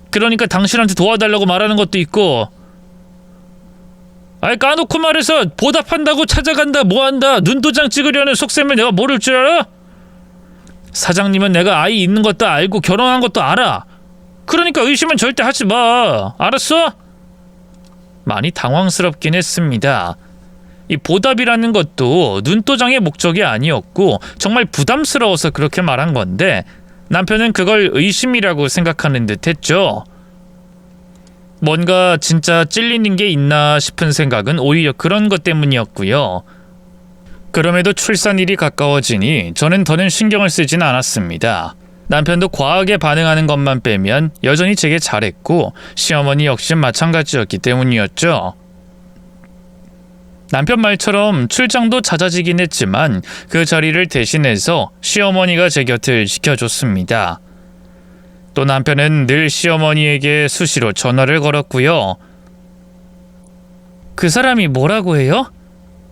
그러니까 당신한테 도와달라고 말하는 것도 있고. 아이, 까놓고 말해서 보답한다고 찾아간다 뭐한다 눈도장 찍으려는 속셈을 내가 모를 줄 알아? 사장님은 내가 아이 있는 것도 알고 결혼한 것도 알아. 그러니까 의심은 절대 하지 마. 알았어? 많이 당황스럽긴 했습니다. 이 보답이라는 것도 눈도장의 목적이 아니었고 정말 부담스러워서 그렇게 말한 건데 남편은 그걸 의심이라고 생각하는 듯 했죠. 뭔가 진짜 찔리는 게 있나 싶은 생각은 오히려 그런 것 때문이었고요. 그럼에도 출산일이 가까워지니 저는 더는 신경을 쓰진 않았습니다. 남편도 과하게 반응하는 것만 빼면 여전히 제게 잘했고 시어머니 역시 마찬가지였기 때문이었죠. 남편 말처럼 출장도 잦아지긴 했지만 그 자리를 대신해서 시어머니가 제 곁을 지켜줬습니다. 또 남편은 늘 시어머니에게 수시로 전화를 걸었고요. 그 사람이 뭐라고 해요?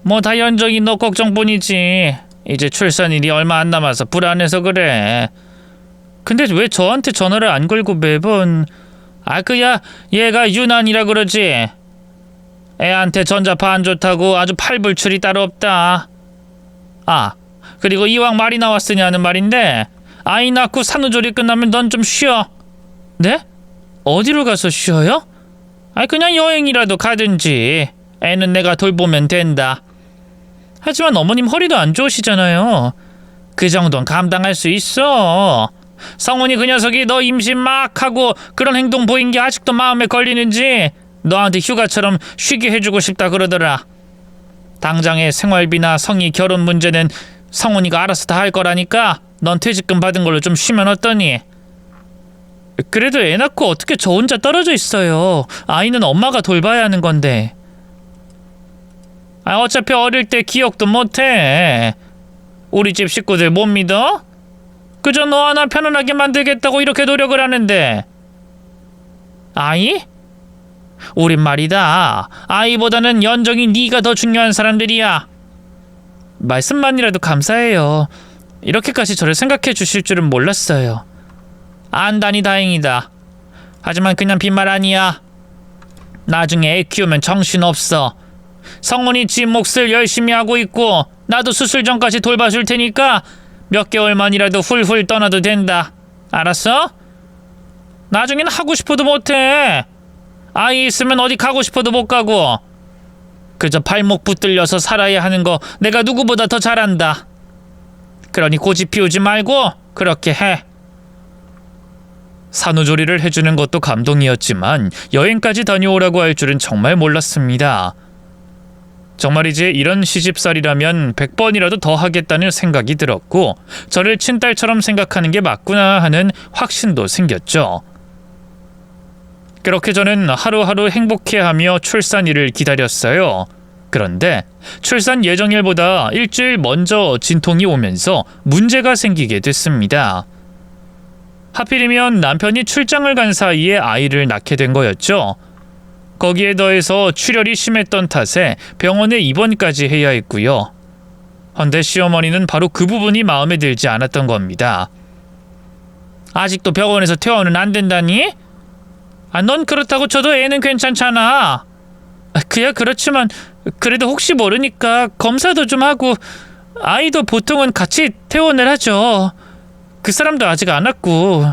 뭐 다 연정이 너 걱정뿐이지. 이제 출산일이 얼마 안 남아서 불안해서 그래. 근데 왜 저한테 전화를 안 걸고 매번 그야 얘가 유난이라 그러지. 애한테 전자파 안 좋다고 아주 팔불출이 따로 없다. 그리고 이왕 말이 나왔으니 하는 말인데 아이 낳고 산후조리 끝나면 넌 좀 쉬어. 네? 어디로 가서 쉬어요? 그냥 여행이라도 가든지. 애는 내가 돌보면 된다. 하지만 어머님 허리도 안 좋으시잖아요. 그 정도는 감당할 수 있어. 성훈이 그 녀석이 너 임신 막 하고 그런 행동 보인 게 아직도 마음에 걸리는지 너한테 휴가처럼 쉬게 해주고 싶다 그러더라. 당장의 생활비나 성희 결혼 문제는 성훈이가 알아서 다 할 거라니까 넌 퇴직금 받은 걸로 좀 쉬면 어떠니? 그래도 애 낳고 어떻게 저 혼자 떨어져 있어요. 아이는 엄마가 돌봐야 하는 건데. 어차피 어릴 때 기억도 못해. 우리 집 식구들 못 믿어? 그저 너 하나 편안하게 만들겠다고 이렇게 노력을 하는데. 아이? 우린 말이다. 아이보다는 연정이 네가 더 중요한 사람들이야. 말씀만이라도 감사해요. 이렇게까지 저를 생각해 주실 줄은 몰랐어요. 안다니 다행이다. 하지만 그냥 빈말 아니야. 나중에 애 키우면 정신없어. 성훈이 지 몫을 열심히 하고 있고 나도 수술 전까지 돌봐줄 테니까 몇 개월만이라도 훌훌 떠나도 된다. 알았어? 나중엔 하고 싶어도 못해. 아이 있으면 어디 가고 싶어도 못 가고 그저 발목 붙들려서 살아야 하는 거 내가 누구보다 더 잘한다. 그러니 고집 피우지 말고 그렇게 해. 산후조리를 해주는 것도 감동이었지만 여행까지 다녀오라고 할 줄은 정말 몰랐습니다. 정말이지 이런 시집살이라면 100번이라도 더 하겠다는 생각이 들었고 저를 친딸처럼 생각하는 게 맞구나 하는 확신도 생겼죠. 그렇게 저는 하루하루 행복해하며 출산일을 기다렸어요. 그런데 출산 예정일보다 일주일 먼저 진통이 오면서 문제가 생기게 됐습니다. 하필이면 남편이 출장을 간 사이에 아이를 낳게 된 거였죠. 거기에 더해서 출혈이 심했던 탓에 병원에 입원까지 해야 했고요. 헌데 시어머니는 바로 그 부분이 마음에 들지 않았던 겁니다. 아직도 병원에서 퇴원은 안 된다니? 넌 그렇다고 쳐도 애는 괜찮잖아. 그야 그렇지만 그래도 혹시 모르니까 검사도 좀 하고 아이도 보통은 같이 퇴원을 하죠. 그 사람도 아직 안 왔고.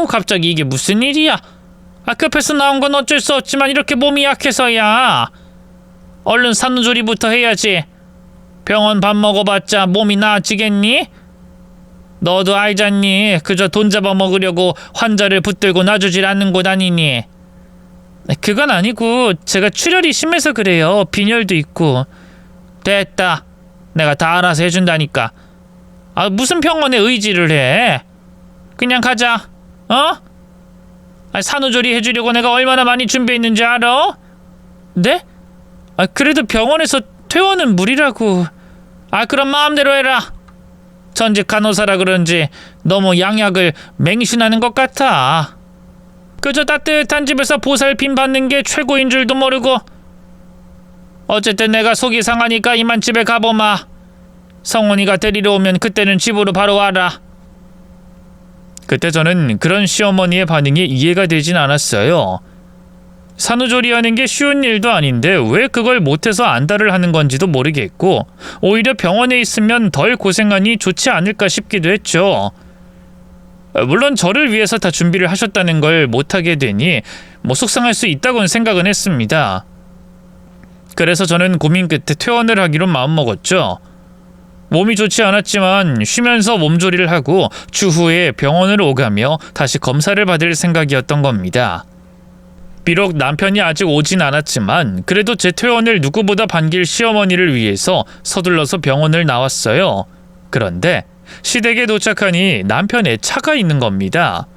갑자기 이게 무슨 일이야? 급해서 나온 건 어쩔 수 없지만 이렇게 몸이 약해서야. 얼른 산후조리부터 해야지. 병원 밥 먹어봤자 몸이 나아지겠니? 너도 알잖니. 그저 돈 잡아먹으려고 환자를 붙들고 놔주질 않는 곳 아니니. 그건 아니고 제가 출혈이 심해서 그래요. 빈혈도 있고. 됐다. 내가 다 알아서 해준다니까. 무슨 병원에 의지를 해. 그냥 가자. 산후조리 해주려고 내가 얼마나 많이 준비했는지 알아? 네? 그래도 병원에서 퇴원은 무리라고. 그럼 마음대로 해라. 전직 간호사라 그런지 너무 양약을 맹신하는 것 같아. 그저 따뜻한 집에서 보살핌 받는 게 최고인 줄도 모르고. 어쨌든 내가 속이 상하니까 이만 집에 가보마. 성훈이가 데리러 오면 그때는 집으로 바로 와라. 그때 저는 그런 시어머니의 반응이 이해가 되진 않았어요. 산후조리하는 게 쉬운 일도 아닌데 왜 그걸 못해서 안달을 하는 건지도 모르겠고, 오히려 병원에 있으면 덜 고생하니 좋지 않을까 싶기도 했죠. 물론 저를 위해서 다 준비를 하셨다는 걸 못하게 되니 속상할 수 있다고는 생각은 했습니다. 그래서 저는 고민 끝에 퇴원을 하기로 마음먹었죠. 몸이 좋지 않았지만 쉬면서 몸조리를 하고 추후에 병원을 오가며 다시 검사를 받을 생각이었던 겁니다. 비록 남편이 아직 오진 않았지만 그래도 제 퇴원을 누구보다 반길 시어머니를 위해서 서둘러서 병원을 나왔어요. 그런데 시댁에 도착하니 남편의 차가 있는 겁니다.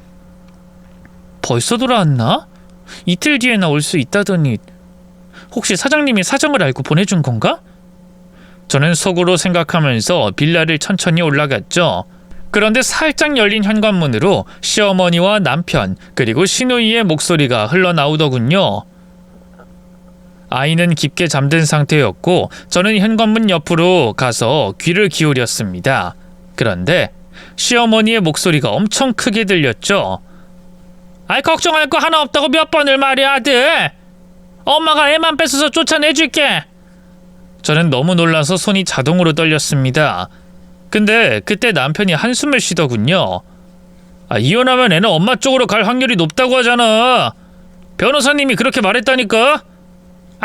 벌써 돌아왔나? 이틀 뒤에나 올 수 있다더니 혹시 사장님이 사정을 알고 보내준 건가? 저는 속으로 생각하면서 빌라를 천천히 올라갔죠. 그런데 살짝 열린 현관문으로 시어머니와 남편 그리고 시누이의 목소리가 흘러나오더군요. 아이는 깊게 잠든 상태였고 저는 현관문 옆으로 가서 귀를 기울였습니다. 그런데 시어머니의 목소리가 엄청 크게 들렸죠. 걱정할 거 하나 없다고 몇 번을 말해 아들. 엄마가 애만 뺏어서 쫓아내줄게. 저는 너무 놀라서 손이 자동으로 떨렸습니다. 근데 그때 남편이 한숨을 쉬더군요. 이혼하면 애는 엄마 쪽으로 갈 확률이 높다고 하잖아. 변호사님이 그렇게 말했다니까.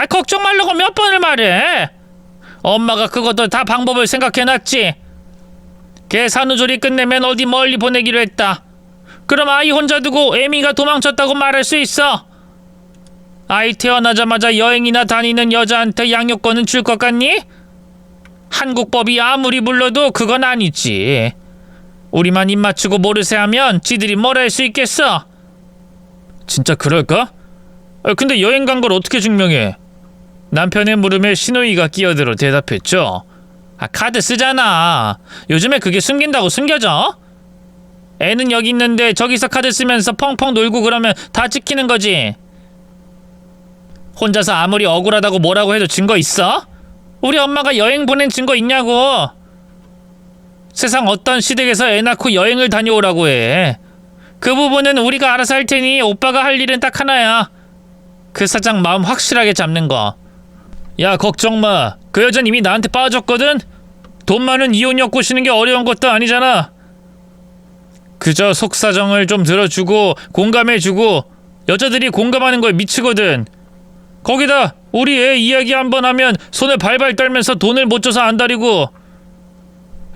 걱정 말라고 몇 번을 말해. 엄마가 그것도 다 방법을 생각해놨지. 걔 산후조리 끝내면 어디 멀리 보내기로 했다. 그럼 아이 혼자 두고 애미가 도망쳤다고 말할 수 있어. 아이 태어나자마자 여행이나 다니는 여자한테 양육권은 줄 것 같니? 한국법이 아무리 불러도 그건 아니지. 우리만 입 맞추고 모르쇠 하면 지들이 뭘 할 수 있겠어? 진짜 그럴까? 근데 여행 간 걸 어떻게 증명해? 남편의 물음에 시누이가 끼어들어 대답했죠. 카드 쓰잖아. 요즘에 그게 숨긴다고 숨겨져? 애는 여기 있는데 저기서 카드 쓰면서 펑펑 놀고 그러면 다 찍히는 거지. 혼자서 아무리 억울하다고 뭐라고 해도 증거 있어? 우리 엄마가 여행 보낸 증거 있냐고. 세상 어떤 시댁에서 애 낳고 여행을 다녀오라고 해. 그 부분은 우리가 알아서 할 테니 오빠가 할 일은 딱 하나야. 그 사장 마음 확실하게 잡는 거. 야 걱정 마. 그 여자는 이미 나한테 빠졌거든. 돈 많은 이혼녀 꼬시는 게 어려운 것도 아니잖아. 그저 속사정을 좀 들어주고 공감해주고 여자들이 공감하는 거에 미치거든. 거기다 우리 애 이야기 한번 하면 손을 발발 떨면서 돈을 못 줘서 안달이고.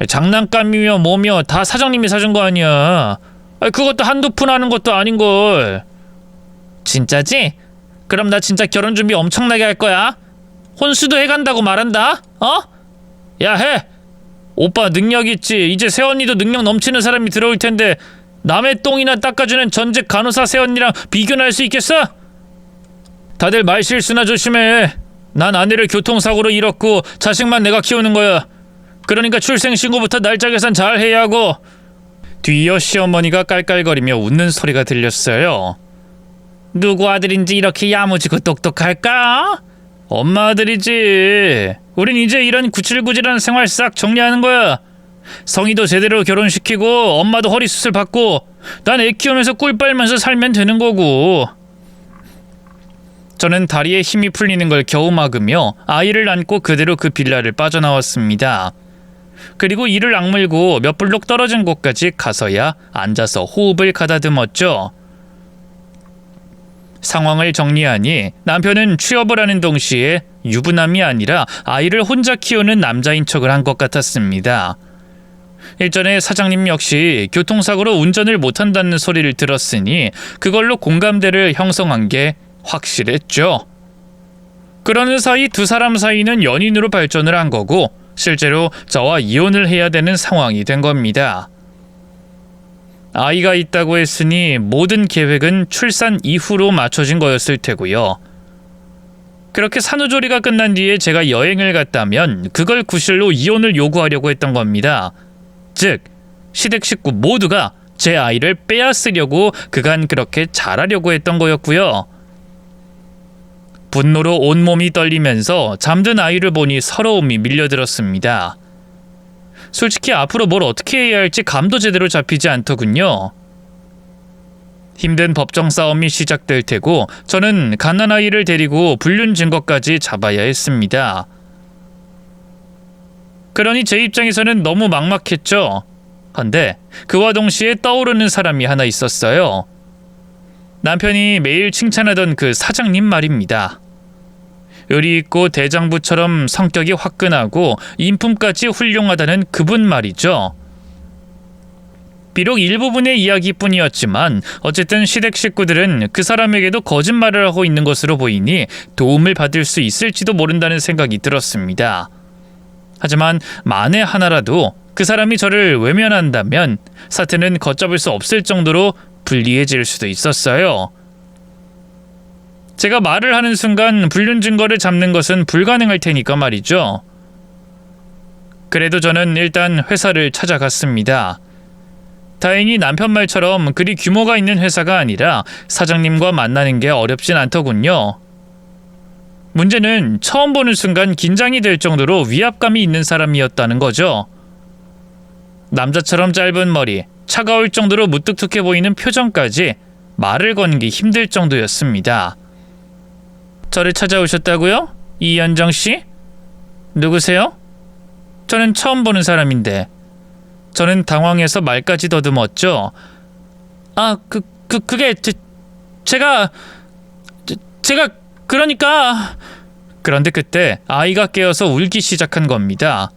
장난감이며 뭐며 다 사장님이 사준 거 아니야. 그것도 한두 푼 하는 것도 아닌걸. 진짜지? 그럼 나 진짜 결혼 준비 엄청나게 할 거야. 혼수도 해간다고 말한다. 야 해. 오빠 능력 있지. 이제 새언니도 능력 넘치는 사람이 들어올 텐데 남의 똥이나 닦아주는 전직 간호사 새언니랑 비교는 할 수 있겠어? 다들 말실수나 조심해. 난 아내를 교통사고로 잃었고 자식만 내가 키우는 거야. 그러니까 출생신고부터 날짜 계산 잘 해야 하고. 뒤이어 시어머니가 깔깔거리며 웃는 소리가 들렸어요. 누구 아들인지 이렇게 야무지고 똑똑할까? 엄마 아들이지. 우린 이제 이런 구질구질한 생활 싹 정리하는 거야. 성희도 제대로 결혼시키고 엄마도 허리수술 받고 난 애 키우면서 꿀 빨면서 살면 되는 거고. 저는 다리에 힘이 풀리는 걸 겨우 막으며 아이를 안고 그대로 그 빌라를 빠져나왔습니다. 그리고 이를 악물고 몇 블록 떨어진 곳까지 가서야 앉아서 호흡을 가다듬었죠. 상황을 정리하니 남편은 취업을 하는 동시에 유부남이 아니라 아이를 혼자 키우는 남자인 척을 한 것 같았습니다. 일전에 사장님 역시 교통사고로 운전을 못한다는 소리를 들었으니 그걸로 공감대를 형성한 게 확실했죠. 그러는 사이 두 사람 사이는 연인으로 발전을 한 거고 실제로 저와 이혼을 해야 되는 상황이 된 겁니다. 아이가 있다고 했으니 모든 계획은 출산 이후로 맞춰진 거였을 테고요. 그렇게 산후조리가 끝난 뒤에 제가 여행을 갔다면 그걸 구실로 이혼을 요구하려고 했던 겁니다. 즉, 시댁 식구 모두가 제 아이를 빼앗으려고 그간 그렇게 잘하려고 했던 거였고요. 분노로 온몸이 떨리면서 잠든 아이를 보니 서러움이 밀려들었습니다. 솔직히 앞으로 뭘 어떻게 해야 할지 감도 제대로 잡히지 않더군요. 힘든 법정 싸움이 시작될 테고 저는 갓난아이를 데리고 불륜 증거까지 잡아야 했습니다. 그러니 제 입장에서는 너무 막막했죠. 헌데 그와 동시에 떠오르는 사람이 하나 있었어요. 남편이 매일 칭찬하던 그 사장님 말입니다. 의리 있고 대장부처럼 성격이 화끈하고 인품까지 훌륭하다는 그분 말이죠. 비록 일부분의 이야기뿐이었지만 어쨌든 시댁 식구들은 그 사람에게도 거짓말을 하고 있는 것으로 보이니 도움을 받을 수 있을지도 모른다는 생각이 들었습니다. 하지만 만에 하나라도 그 사람이 저를 외면한다면 사태는 걷잡을 수 없을 정도로 불리해질 수도 있었어요. 제가 말을 하는 순간 불륜 증거를 잡는 것은 불가능할 테니까 말이죠. 그래도 저는 일단 회사를 찾아갔습니다. 다행히 남편 말처럼 그리 규모가 있는 회사가 아니라 사장님과 만나는 게 어렵진 않더군요. 문제는 처음 보는 순간 긴장이 될 정도로 위압감이 있는 사람이었다는 거죠. 남자처럼 짧은 머리, 차가울 정도로 무뚝뚝해 보이는 표정까지 말을 거는 힘들 정도였습니다. 저를 찾아오셨다고요? 이현정 씨? 누구세요? 저는 처음 보는 사람인데. 저는 당황해서 말까지 더듬었죠. 그게 제가 그러니까. 그런데 그때 아이가 깨어서 울기 시작한 겁니다.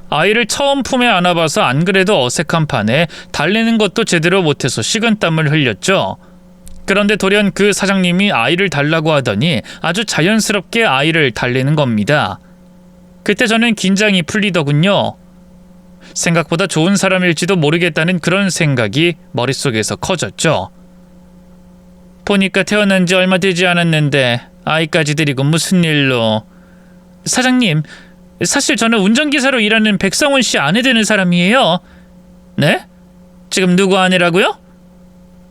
아이를 처음 품에 안아봐서 안 그래도 어색한 판에 달래는 것도 제대로 못해서 식은땀을 흘렸죠. 그런데 돌연 그 사장님이 아이를 달라고 하더니 아주 자연스럽게 아이를 달래는 겁니다. 그때 저는 긴장이 풀리더군요. 생각보다 좋은 사람일지도 모르겠다는 그런 생각이 머릿속에서 커졌죠. 보니까 태어난 지 얼마 되지 않았는데 아이까지 데리고 무슨 일로. 사장님, 사실 저는 운전기사로 일하는 백성원 씨 아내 되는 사람이에요. 네? 지금 누구 아내라고요?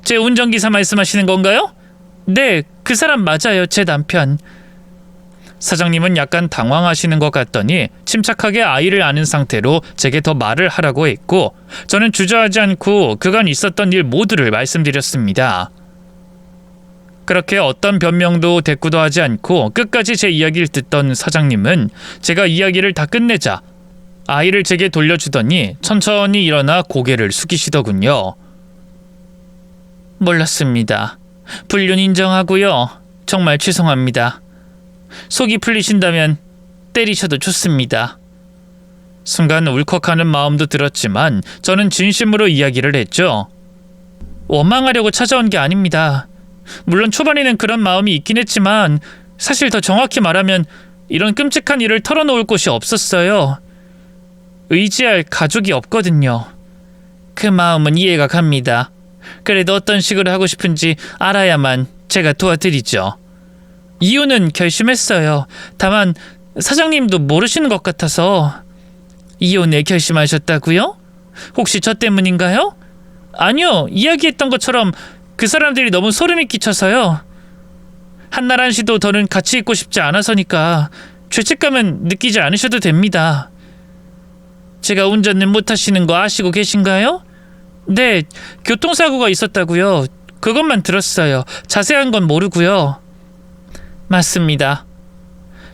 제 운전기사 말씀하시는 건가요? 네, 그 사람 맞아요. 제 남편. 사장님은 약간 당황하시는 것 같더니 침착하게 아이를 안은 상태로 제게 더 말을 하라고 했고 저는 주저하지 않고 그간 있었던 일 모두를 말씀드렸습니다. 그렇게 어떤 변명도 대꾸도 하지 않고 끝까지 제 이야기를 듣던 사장님은 제가 이야기를 다 끝내자 아이를 제게 돌려주더니 천천히 일어나 고개를 숙이시더군요. 몰랐습니다. 불륜 인정하고요. 정말 죄송합니다. 속이 풀리신다면 때리셔도 좋습니다. 순간 울컥하는 마음도 들었지만 저는 진심으로 이야기를 했죠. 원망하려고 찾아온 게 아닙니다. 물론 초반에는 그런 마음이 있긴 했지만 사실 더 정확히 말하면 이런 끔찍한 일을 털어놓을 곳이 없었어요. 의지할 가족이 없거든요. 그 마음은 이해가 갑니다. 그래도 어떤 식으로 하고 싶은지 알아야만 제가 도와드리죠. 이유는 결심했어요. 다만 사장님도 모르시는 것 같아서. 이혼을 결심하셨다고요? 혹시 저 때문인가요? 아니요, 이야기했던 것처럼 그 사람들이 너무 소름이 끼쳐서요. 한나란 씨도 더는 같이 있고 싶지 않아서니까 죄책감은 느끼지 않으셔도 됩니다. 제가 운전을 못하시는 거 아시고 계신가요? 네, 교통사고가 있었다고요. 그것만 들었어요. 자세한 건 모르고요. 맞습니다.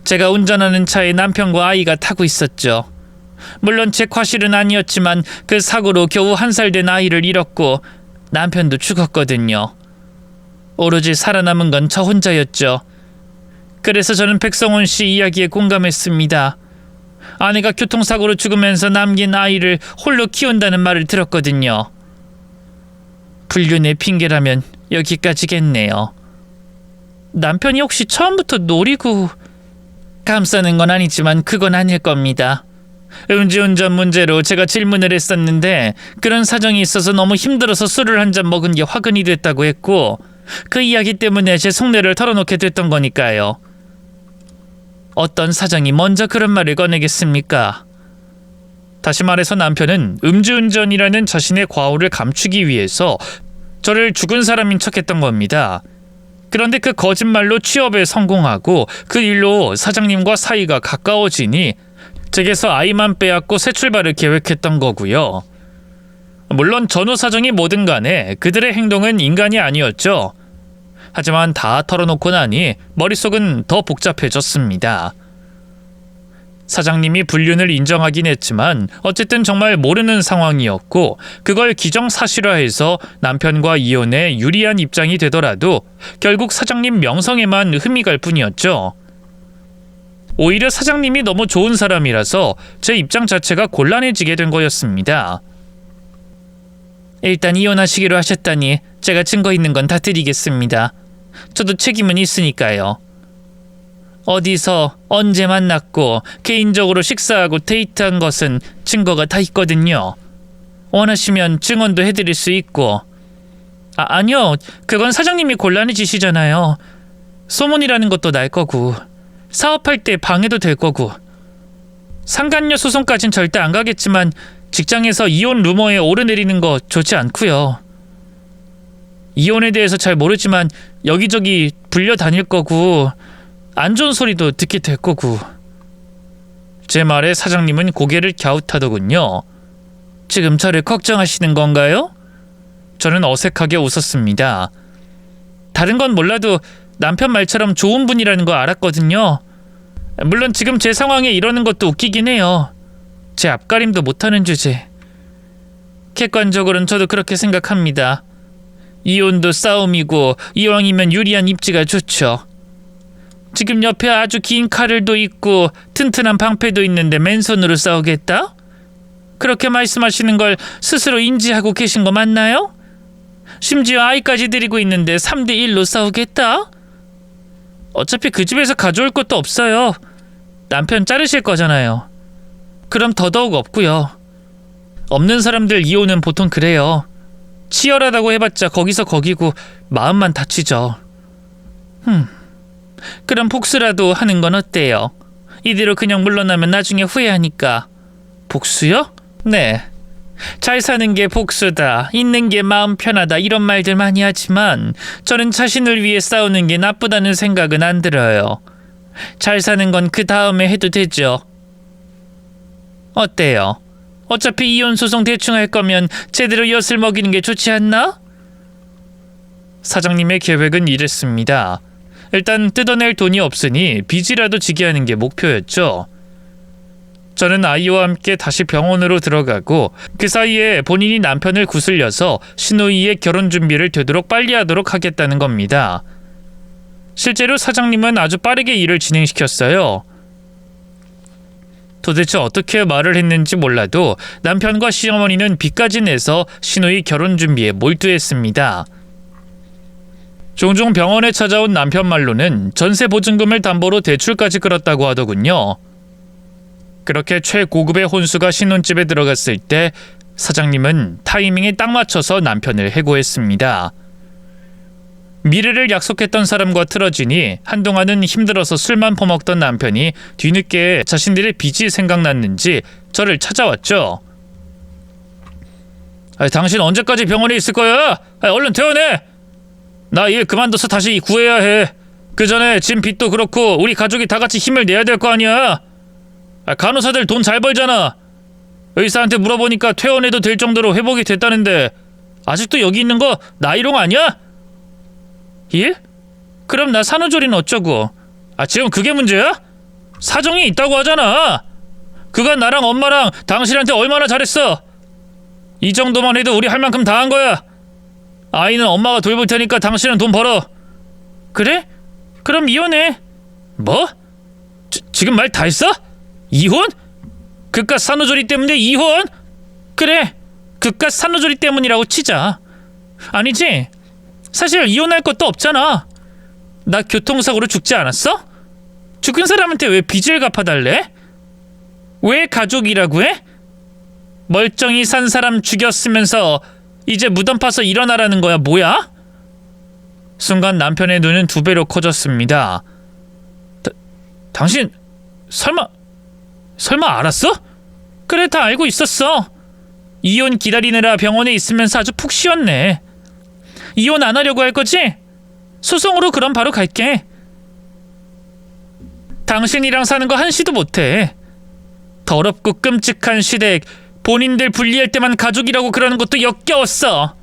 제가 운전하는 차에 남편과 아이가 타고 있었죠. 물론 제 과실은 아니었지만 그 사고로 겨우 1살 된 아이를 잃었고 남편도 죽었거든요. 오로지 살아남은 건 저 혼자였죠. 그래서 저는 백성원 씨 이야기에 공감했습니다. 아내가 교통사고로 죽으면서 남긴 아이를 홀로 키운다는 말을 들었거든요. 불륜의 핑계라면 여기까지겠네요. 남편이 혹시 처음부터 노리고... 감싸는 건 아니지만 그건 아닐 겁니다. 음주운전 문제로 제가 질문을 했었는데 그런 사정이 있어서 너무 힘들어서 술을 한 잔 먹은 게 화근이 됐다고 했고 그 이야기 때문에 제 속내를 털어놓게 됐던 거니까요. 어떤 사정이 먼저 그런 말을 꺼내겠습니까? 다시 말해서 남편은 음주운전이라는 자신의 과오를 감추기 위해서 저를 죽은 사람인 척했던 겁니다. 그런데 그 거짓말로 취업에 성공하고 그 일로 사장님과 사이가 가까워지니 제게서 아이만 빼앗고 새 출발을 계획했던 거고요. 물론 전후 사정이 뭐든 간에 그들의 행동은 인간이 아니었죠. 하지만 다 털어놓고 나니 머릿속은 더 복잡해졌습니다. 사장님이 불륜을 인정하긴 했지만 어쨌든 정말 모르는 상황이었고 그걸 기정사실화해서 남편과 이혼에 유리한 입장이 되더라도 결국 사장님 명성에만 흠이 갈 뿐이었죠. 오히려 사장님이 너무 좋은 사람이라서 제 입장 자체가 곤란해지게 된 거였습니다. 일단 이혼하시기로 하셨다니 제가 증거 있는 건 다 드리겠습니다. 저도 책임은 있으니까요. 어디서 언제 만났고 개인적으로 식사하고 데이트한 것은 증거가 다 있거든요. 원하시면 증언도 해드릴 수 있고. 아니요. 그건 사장님이 곤란해지시잖아요. 소문이라는 것도 날 거고 사업할 때 방해도 될 거고. 상간녀 소송까진 절대 안 가겠지만 직장에서 이혼 루머에 오르내리는 거 좋지 않고요. 이혼에 대해서 잘 모르지만 여기저기 불려 다닐 거고 안 좋은 소리도 듣게 될 거고. 제 말에 사장님은 고개를 갸웃하더군요. 지금 저를 걱정하시는 건가요? 저는 어색하게 웃었습니다. 다른 건 몰라도 남편 말처럼 좋은 분이라는 거 알았거든요. 물론 지금 제 상황에 이러는 것도 웃기긴 해요. 제 앞가림도 못하는 주제. 객관적으로는 저도 그렇게 생각합니다. 이혼도 싸움이고 이왕이면 유리한 입지가 좋죠. 지금 옆에 아주 긴 칼을도 있고 튼튼한 방패도 있는데 맨손으로 싸우겠다? 그렇게 말씀하시는 걸 스스로 인지하고 계신 거 맞나요? 심지어 아이까지 데리고 있는데 3대1로 싸우겠다? 어차피 그 집에서 가져올 것도 없어요. 남편 자르실 거잖아요. 그럼 더더욱 없고요. 없는 사람들 이혼은 보통 그래요. 치열하다고 해봤자 거기서 거기고 마음만 다치죠. 그럼 복수라도 하는 건 어때요? 이대로 그냥 물러나면 나중에 후회하니까. 복수요? 네. 잘 사는 게 복수다, 있는 게 마음 편하다 이런 말들 많이 하지만 저는 자신을 위해 싸우는 게 나쁘다는 생각은 안 들어요. 잘 사는 건 그 다음에 해도 되죠. 어때요? 어차피 이혼 소송 대충 할 거면 제대로 엿을 먹이는 게 좋지 않나? 사장님의 계획은 이랬습니다. 일단 뜯어낼 돈이 없으니 빚이라도 지게 하는 게 목표였죠. 저는 아이와 함께 다시 병원으로 들어가고 그 사이에 본인이 남편을 구슬려서 신우이의 결혼 준비를 되도록 빨리 하도록 하겠다는 겁니다. 실제로 사장님은 아주 빠르게 일을 진행시켰어요. 도대체 어떻게 말을 했는지 몰라도 남편과 시어머니는 빚까지 내서 신우이 결혼 준비에 몰두했습니다. 종종 병원에 찾아온 남편 말로는 전세 보증금을 담보로 대출까지 끌었다고 하더군요. 그렇게 최고급의 혼수가 신혼집에 들어갔을 때 사장님은 타이밍에 딱 맞춰서 남편을 해고했습니다. 미래를 약속했던 사람과 틀어지니 한동안은 힘들어서 술만 퍼먹던 남편이 뒤늦게 자신들의 빚이 생각났는지 저를 찾아왔죠. 당신 언제까지 병원에 있을 거야? 얼른 퇴원해! 나 일 그만둬서 다시 구해야 해. 그 전에 진 빚도 그렇고 우리 가족이 다 같이 힘을 내야 될 거 아니야. 간호사들 돈 잘 벌잖아. 의사한테 물어보니까 퇴원해도 될 정도로 회복이 됐다는데 아직도 여기 있는 거 나이롱 아니야? 일? 그럼 나 산후조리는 어쩌고? 지금 그게 문제야? 사정이 있다고 하잖아. 그간 나랑 엄마랑 당신한테 얼마나 잘했어. 이 정도만 해도 우리 할 만큼 다 한 거야. 아이는 엄마가 돌볼 테니까 당신은 돈 벌어. 그래? 그럼 이혼해. 뭐? 지금 말 다 했어? 이혼? 그깟 산후조리 때문에 이혼? 그래, 그깟 산후조리 때문이라고 치자. 아니지, 사실 이혼할 것도 없잖아. 나 교통사고로 죽지 않았어? 죽은 사람한테 왜 빚을 갚아달래? 왜 가족이라고 해? 멀쩡히 산 사람 죽였으면서 이제 무덤 파서 일어나라는 거야, 뭐야? 순간 남편의 눈은 2배로 커졌습니다. 당신 설마 알았어? 그래, 다 알고 있었어. 이혼 기다리느라 병원에 있으면서 아주 푹 쉬었네. 이혼 안 하려고 할 거지? 소송으로 그럼 바로 갈게. 당신이랑 사는 거 한시도 못해. 더럽고 끔찍한 시댁, 본인들 분리할 때만 가족이라고 그러는 것도 역겨웠어.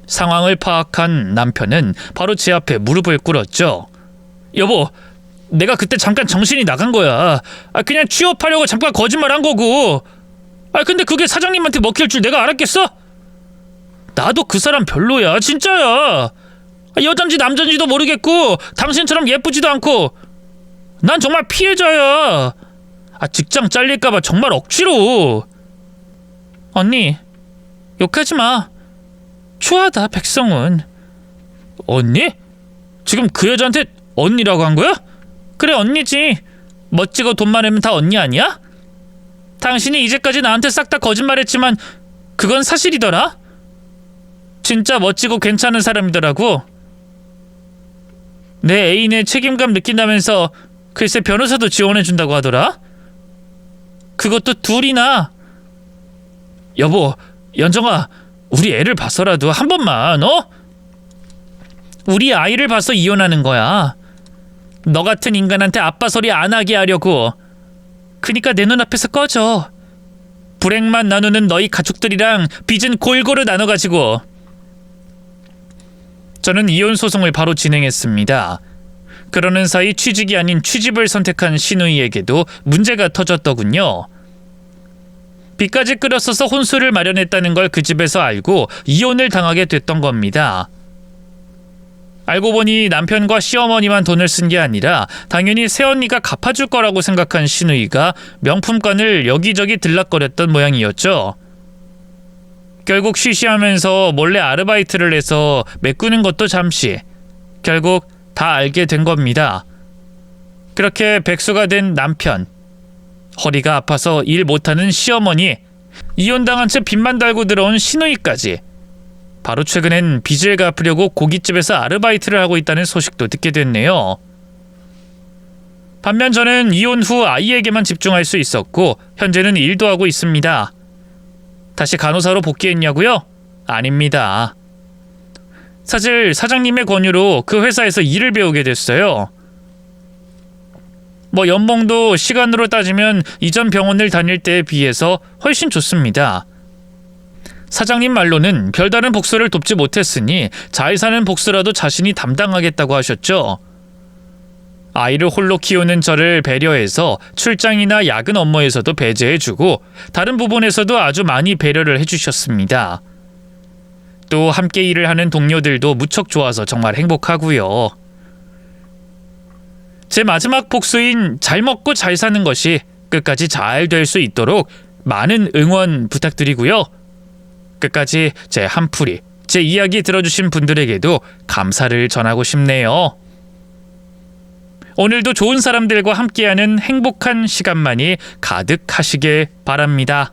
상황을 파악한 남편은 바로 제 앞에 무릎을 꿇었죠. 여보, 내가 그때 잠깐 정신이 나간 거야. 그냥 취업하려고 잠깐 거짓말한 거고. 근데 그게 사장님한테 먹힐 줄 내가 알았겠어? 나도 그 사람 별로야, 진짜야. 여잔지 남잔지도 모르겠고 당신처럼 예쁘지도 않고. 난 정말 피해자야. 직장 잘릴까봐 정말 억지로. 언니, 욕하지 마. 추하다, 백성은. 언니? 지금 그 여자한테 언니라고 한 거야? 그래, 언니지. 멋지고 돈 많으면 다 언니 아니야? 당신이 이제까지 나한테 싹 다 거짓말했지만 그건 사실이더라. 진짜 멋지고 괜찮은 사람이더라고. 내 애인의 책임감 느낀다면서 글쎄 변호사도 지원해준다고 하더라. 그것도 둘이나. 여보, 연정아, 우리 애를 봐서라도 한 번만, 우리 아이를 봐서 이혼하는 거야. 너 같은 인간한테 아빠 소리 안 하게 하려고. 그니까 내 눈앞에서 꺼져. 불행만 나누는 너희 가족들이랑 빚은 골고루 나눠가지고. 저는 이혼 소송을 바로 진행했습니다. 그러는 사이 취직이 아닌 취집을 선택한 신우이에게도 문제가 터졌더군요. 빚까지 끌었어서 혼수를 마련했다는 걸 그 집에서 알고 이혼을 당하게 됐던 겁니다. 알고 보니 남편과 시어머니만 돈을 쓴 게 아니라 당연히 새언니가 갚아줄 거라고 생각한 신우이가 명품관을 여기저기 들락거렸던 모양이었죠. 결국 쉬쉬하면서 몰래 아르바이트를 해서 메꾸는 것도 잠시. 결국 다 알게 된 겁니다. 그렇게 백수가 된 남편, 허리가 아파서 일 못하는 시어머니, 이혼당한 채 빚만 달고 들어온 시누이까지. 바로 최근엔 빚을 갚으려고 고깃집에서 아르바이트를 하고 있다는 소식도 듣게 됐네요. 반면 저는 이혼 후 아이에게만 집중할 수 있었고 현재는 일도 하고 있습니다. 다시 간호사로 복귀했냐고요? 아닙니다. 사실 사장님의 권유로 그 회사에서 일을 배우게 됐어요. 연봉도 시간으로 따지면 이전 병원을 다닐 때에 비해서 훨씬 좋습니다. 사장님 말로는 별다른 복수를 돕지 못했으니 잘 사는 복수라도 자신이 담당하겠다고 하셨죠. 아이를 홀로 키우는 저를 배려해서 출장이나 야근 업무에서도 배제해주고 다른 부분에서도 아주 많이 배려를 해주셨습니다. 또 함께 일을 하는 동료들도 무척 좋아서 정말 행복하고요. 제 마지막 복수인 잘 먹고 잘 사는 것이 끝까지 잘 될 수 있도록 많은 응원 부탁드리고요. 끝까지 제 한풀이, 제 이야기 들어주신 분들에게도 감사를 전하고 싶네요. 오늘도 좋은 사람들과 함께하는 행복한 시간만이 가득하시길 바랍니다.